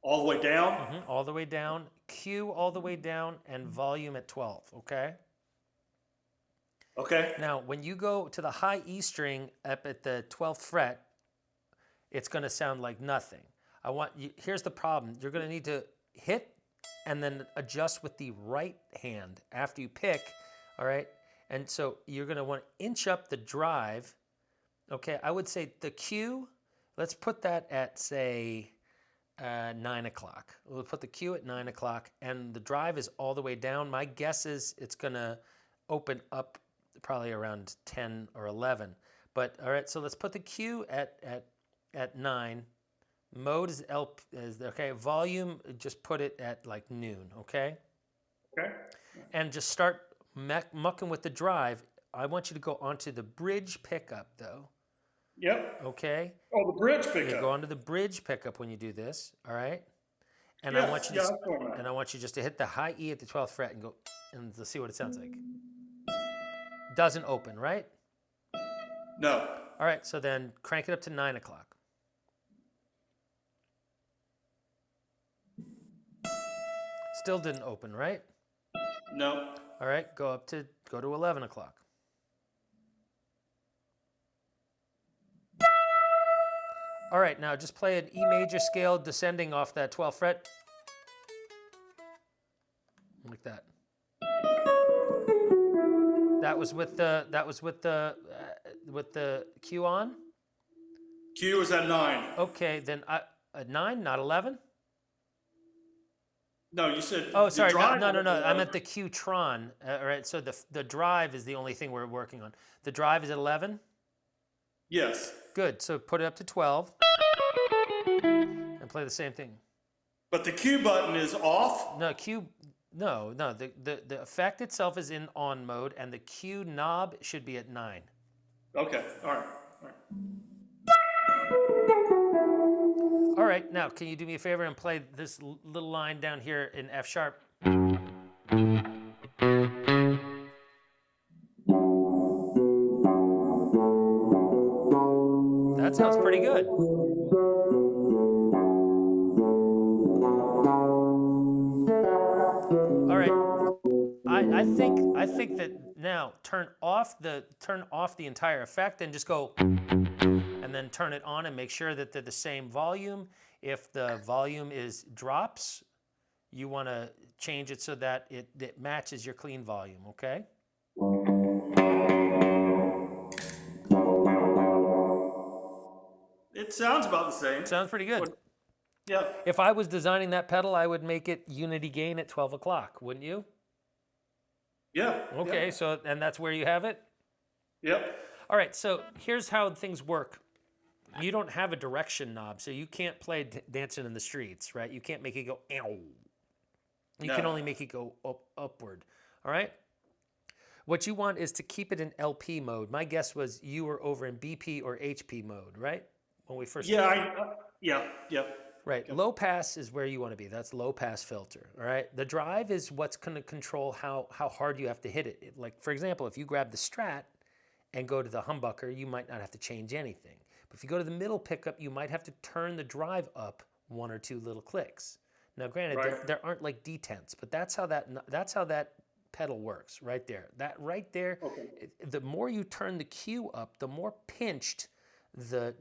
All the way down. All the way down. Q all the way down, and volume at 12. Okay. Okay. Now, when you go to the high E string up at the 12th fret, it's going to sound like nothing. Here's the problem. You're going to need to hit and then adjust with the right hand after you pick, all right? And so you're going to want to inch up the drive. Okay, I would say the Q, let's put that at, say, 9 o'clock. We'll put the Q at 9 o'clock, and the drive is all the way down. My guess is it's going to open up probably around 10 or 11. But all right, so let's put the Q at 9. Mode is okay. Volume, just put it at like noon, okay? Okay. And just start mucking with the drive. I want you to go onto the bridge pickup though. Yep. Okay? Oh, the bridge You pickup. go onto the bridge pickup when you do this, all right? And Yes, I want you yeah, to I'm going and I want you just to hit the high E at the 12th fret and go and to see what it sounds like. Doesn't open, right? No. All right, so then crank it up to 9 o'clock. Still didn't open, right? No. All right, go to 11 o'clock. All right, now just play an E major scale descending off that 12th fret. Like that. That was with the Q on. Q is at 9. Okay, then at 9, not 11. No, you said. Oh, sorry, no. Drive I meant the Qtron. All right, so the drive is the only thing we're working on. The drive is at 11. Yes. Good. So put it up to 12 and play the same thing. But the Q button is off. No, Q. No. The effect itself is in on mode, and the Q knob should be at 9. Okay. All right. All right. Now, can you do me a favor and play this little line down here in F sharp? That sounds pretty good. All right. I think that now turn off the entire effect and just go and then turn it on and make sure that they're the same volume. If the volume drops, you want to change it so that it matches your clean volume, okay? It sounds about the same. Sounds pretty good. Yeah. If I was designing that pedal, I would make it unity gain at 12 o'clock, wouldn't you? Yeah. Okay, yeah. so, and that's where you have it? Yep. All right, so here's how things work. You don't have a direction knob, so you can't play Dancing in the Streets, right? You can't make it go, ow. You can only make it go upward, all right? What you want is to keep it in LP mode. My guess was you were over in BP or HP mode, right? When we first Yep. Right. Low pass is where you want to be. That's low pass filter. All right. The drive is what's going to control how hard you have to hit it. Like, for example, if you grab the Strat and go to the humbucker, you might not have to change anything. But if you go to the middle pickup, you might have to turn the drive up 1 or 2 little clicks. Now, granted, there aren't like detents, but that's how that pedal works right there. That right there, Okay. the more you turn the Q up, the more pinched the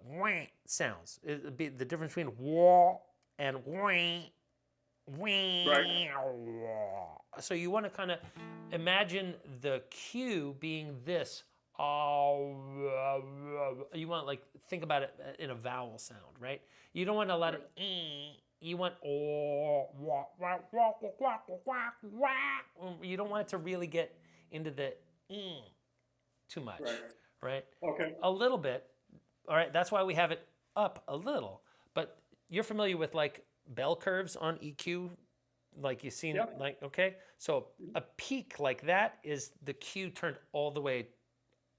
wah sounds. It'd be the difference between wah and wah. Right. So you want to kind of imagine the cue being this. You want like think about it in a vowel sound, right? You don't want a lot of you want you don't want it to really get into the too much, Right. right? Okay. A little bit. All right, that's why we have it up a little. But you're familiar with like bell curves on EQ, like you've seen, Yep. like okay. So a peak like that is the cue turned all the way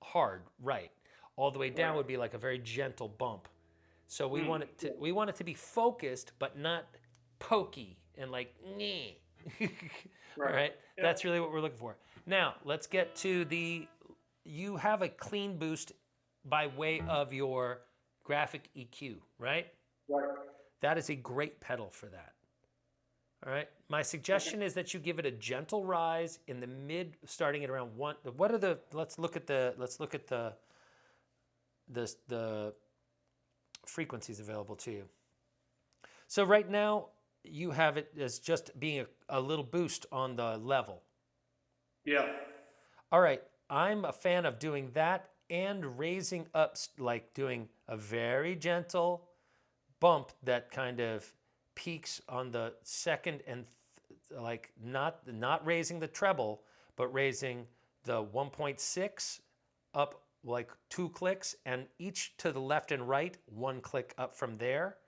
hard, right? All the way down Right. would be like a very gentle bump. So Mm. we want it to be focused, but not pokey and like nyeh. All Right. right, Yep. that's really what we're looking for. Now let's get to the. You have a clean boost by way of your graphic EQ, right? Right. That is a great pedal for that. All right. My Okay. suggestion is that you give it a gentle rise in the mid, starting at around one. What are the? Let's look at the. The frequencies available to you. So right now you have it as just being a little boost on the level. Yeah. All right. I'm a fan of doing that and raising up, like doing a very gentle bump that kind of peaks on the second and like not raising the treble, but raising the 1.6 up like 2 clicks, and each to the left and right 1 click up from there,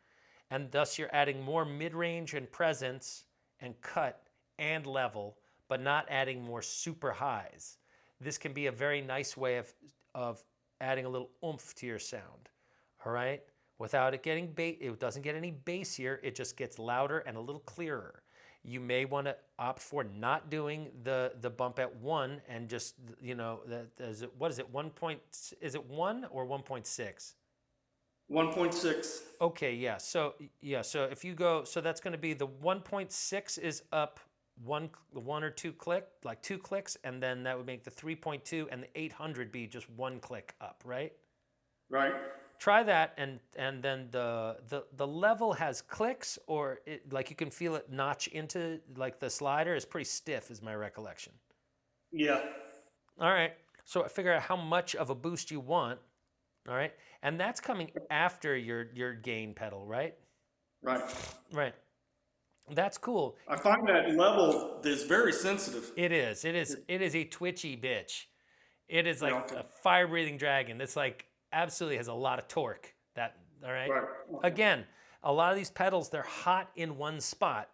and thus you're adding more mid-range and presence and cut and level, but not adding more super highs. This can be a very nice way of adding a little oomph to your sound. All right? Without it getting it doesn't get any bassier, it just gets louder and a little clearer. You may want to opt for not doing the bump at 1 and just, you know, what is it? 1 point, is it 1 or 1.6? 1.6. Okay, yeah. So so if you go, so that's going to be the 1.6 is up one or two click, like 2 clicks, and then that would make the 3.2 and the 800 be just 1 click up, right? Right. Try that, and then the level has clicks, or like you can feel it notch into, like the slider is pretty stiff, is my recollection. Yeah. All right, so figure out how much of a boost you want. All right, and that's coming after your gain pedal, right? Right. Right. That's cool. I find that level is very sensitive. It is. It is a twitchy bitch. It is like Yeah. Okay. a fire breathing dragon. That's like absolutely has a lot of torque. That all right. Right. Okay. Again, a lot of these pedals, they're hot in one spot,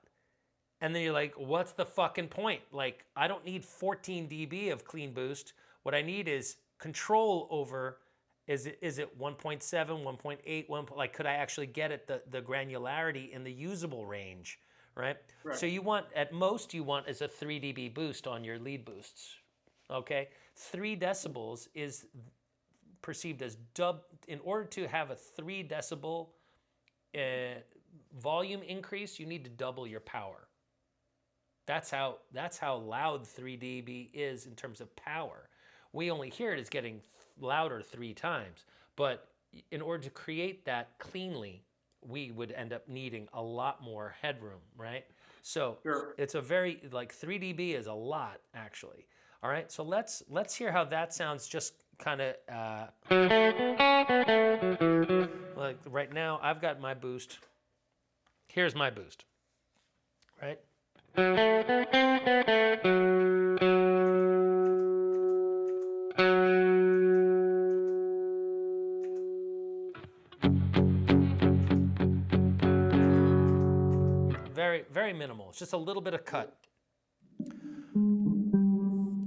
and then you're like, what's the fucking point? Like, I don't need 14 dB of clean boost. What I need is control over. Is it 1.7, 1.8, 1, like could I actually get at the granularity in the usable range, right? Right. So you want, at most you want is a 3 dB boost on your lead boosts, okay? 3 decibels is perceived as in order to have a 3 decibel volume increase, you need to double your power. That's how loud 3 dB is in terms of power. We only hear it as getting louder 3 times, but in order to create that cleanly, we would end up needing a lot more headroom, right? So Sure. it's a very, like 3 dB is a lot actually. All right, so let's hear how that sounds. Just kind of like right now, I've got my boost. Here's my boost, right? Very, very minimal. It's just a little bit of cut.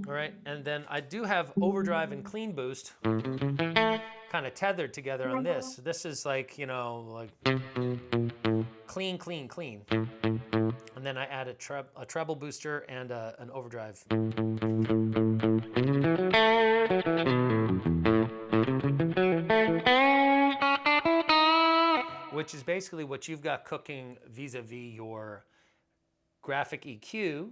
All right, and then I do have overdrive and clean boost kind of tethered together on this. This is like, you know, like clean, clean, clean. And then I add a treble booster and an overdrive. Which is basically what you've got cooking vis-a-vis your graphic EQ,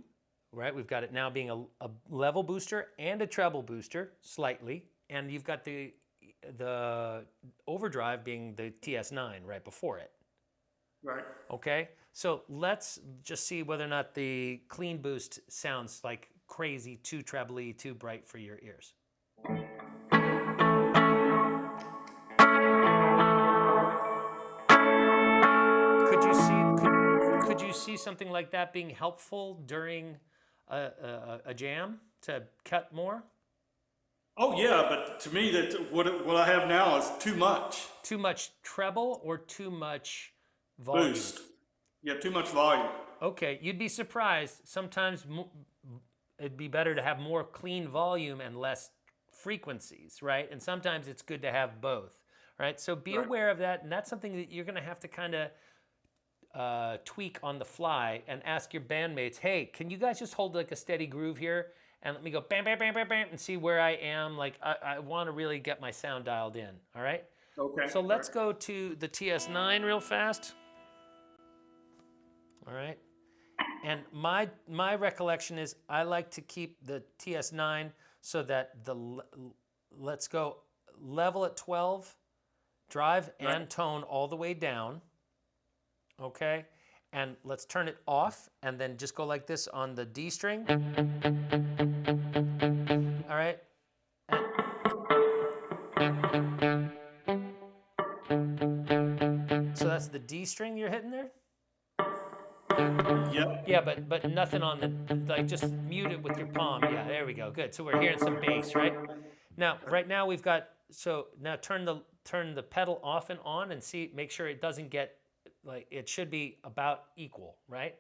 right? We've got it now being a level booster and a treble booster, slightly. And you've got the overdrive being the TS9 right before it. Right. Okay, so let's just see whether or not the clean boost sounds like crazy, too trebly, too bright for your ears. Could you see something like that being helpful during a jam to cut more? Oh yeah, but to me, that what I have now is too much Too much treble or too much volume? boost. Yeah, too much volume. Okay, you'd be surprised. Sometimes it'd be better to have more clean volume and less frequencies, right? And sometimes it's good to have both, right? So be Right. aware of that, and that's something that you're going to have to kind of tweak on the fly and ask your bandmates, hey, can you guys just hold like a steady groove here and let me go bam, bam, bam, bam, bam, and see where I am? Like, I want to really get my sound dialed in, all right? Okay. So Right. let's go to the TS9 real fast. All right. And my recollection is I like to keep the TS9 so that let's go level at 12, drive Right. and tone all the way down. Okay? And let's turn it off and then just go like this on the D string. All right? And so that's the D string you're hitting there? Yep. Yeah, but nothing on the, like, just mute it with your palm. Yeah, there we go. Good. So we're hearing some bass, right? Now, right now we've got, so now turn the pedal off and on and see, make sure it doesn't get, like, it should be about equal, right?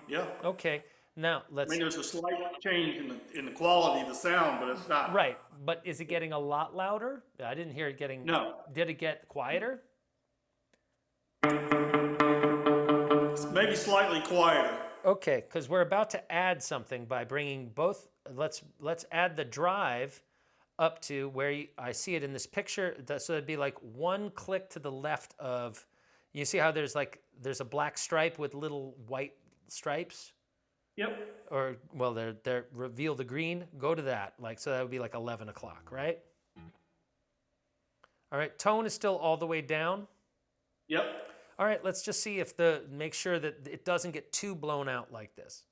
Yeah. Okay. Now I mean, let's, there's a slight change in the quality of the sound, but it's not. right. But is it getting a lot louder? I didn't hear it getting, No. did it get quieter? It's maybe slightly quieter. Okay, because we're about to add something by bringing both. Let's add the drive up to where I see it in this picture. So it'd be like one click to the left of. You see how there's a black stripe with little white stripes, Yep. or well, they're reveal the green. Go to that, like, so that would be like 11 o'clock, right? All right, tone is still all the way down. Yep. All right, let's just see if make sure that it doesn't get too blown out like this.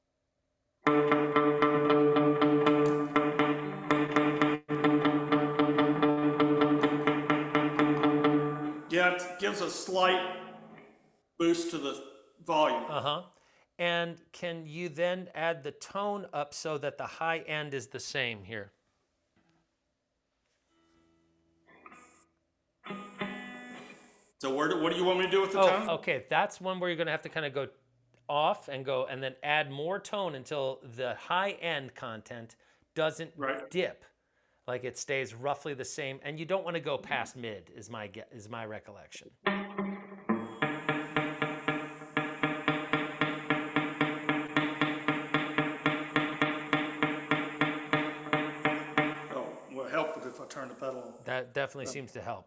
Yeah, it gives a slight boost to the volume. Uh-huh. And can you then add the tone up so that the high end is the same here? So what do you want me to do with the tone? Okay. That's one where you're going to have to kind of go off and go and then add more tone until the high end content doesn't Right. dip. Like it stays roughly the same. And you don't want to go past mid is my recollection. Oh, will it help if I turn the pedal on? That definitely seems to help.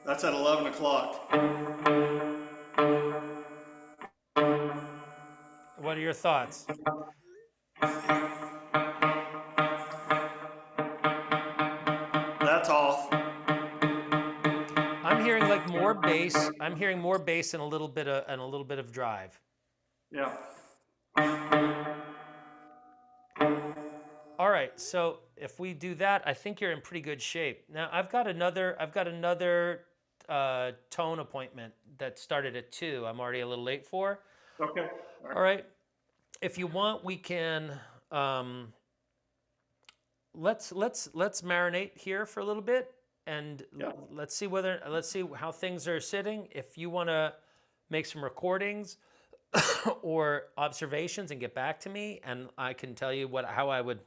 That's at 11 o'clock. What are your thoughts? That's off. I'm hearing like more bass. I'm hearing more bass and a little bit of drive. Yeah. All right, so if we do that, I think you're in pretty good shape. Now I've got another tone appointment that started at 2. I'm already a little late for. Okay. All right, if you want, we can let's marinate here for a little bit, and Yeah. let's see how things are sitting. If you want to make some recordings or observations and get back to me, and I can tell you how I would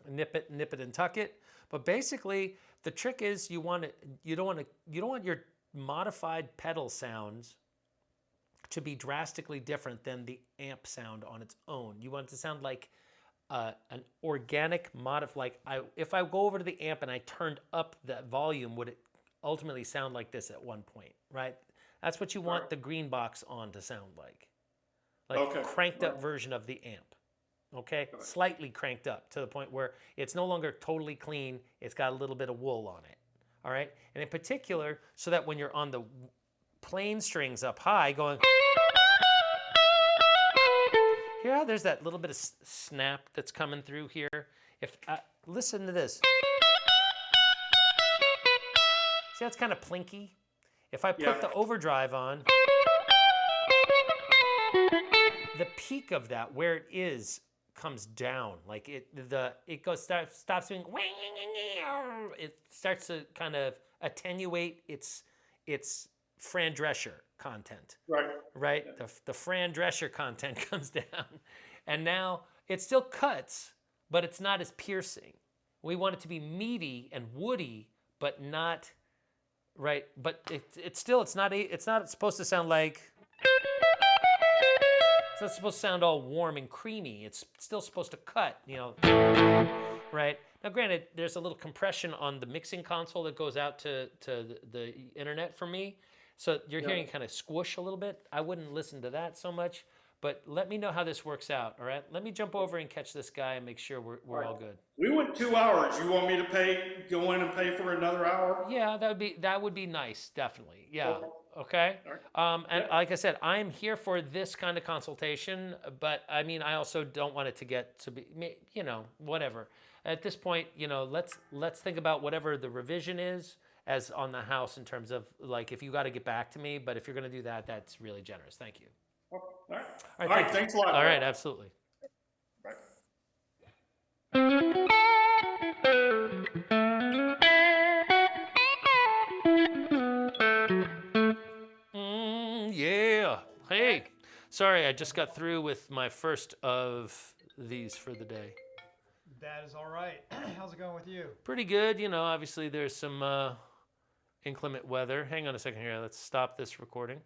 nip it and tuck it. But basically, the trick is you don't want your modified pedal sounds to be drastically different than the amp sound on its own. You want it to sound like an organic if I go over to the amp and I turned up that volume, would it ultimately sound like this at one point, right? That's what you want the green box on to sound like Okay. cranked up version of the amp. Okay, slightly cranked up to the point where it's no longer totally clean. It's got a little bit of wool on it. All right, and in particular, so that when you're on the plain strings up high, going, yeah, there's that little bit of snap that's coming through here. If listen to this, see that's kind of plinky. If I put the overdrive on, the peak of that, where it is, comes down. Like it goes stops doing. It starts to kind of attenuate its Fran Drescher content. Right. Yeah. The Fran Drescher content comes down, and now it still cuts, but it's not as piercing. We want it to be meaty and woody, but not right. But it's not supposed to sound like. It's not supposed to sound all warm and creamy. It's still supposed to cut, right? Now, granted, there's a little compression on the mixing console that goes out to the internet for me. So you're hearing it kind of squish a little bit. I wouldn't listen to that so much, but let me know how this works out, all right? Let me jump over and catch this guy and make sure we're all good. We went 2 hours. You want me to go in and pay for another hour? Yeah, that would be nice, definitely. Yeah. Okay. And like I said, I'm here for this kind of consultation, but I mean, I also don't want it to get to be, whatever. At this point, let's think about whatever the revision is as on the house in terms of like if you got to get back to me, but if you're going to do that, that's really generous. Thank you. All right. Thanks a lot. All right. Absolutely. Yeah. Hey, sorry, I just got through with my first of these for the day. That is all right. How's it going with you? Pretty good. Obviously there's some inclement weather. Hang on a second here. Let's stop this recording.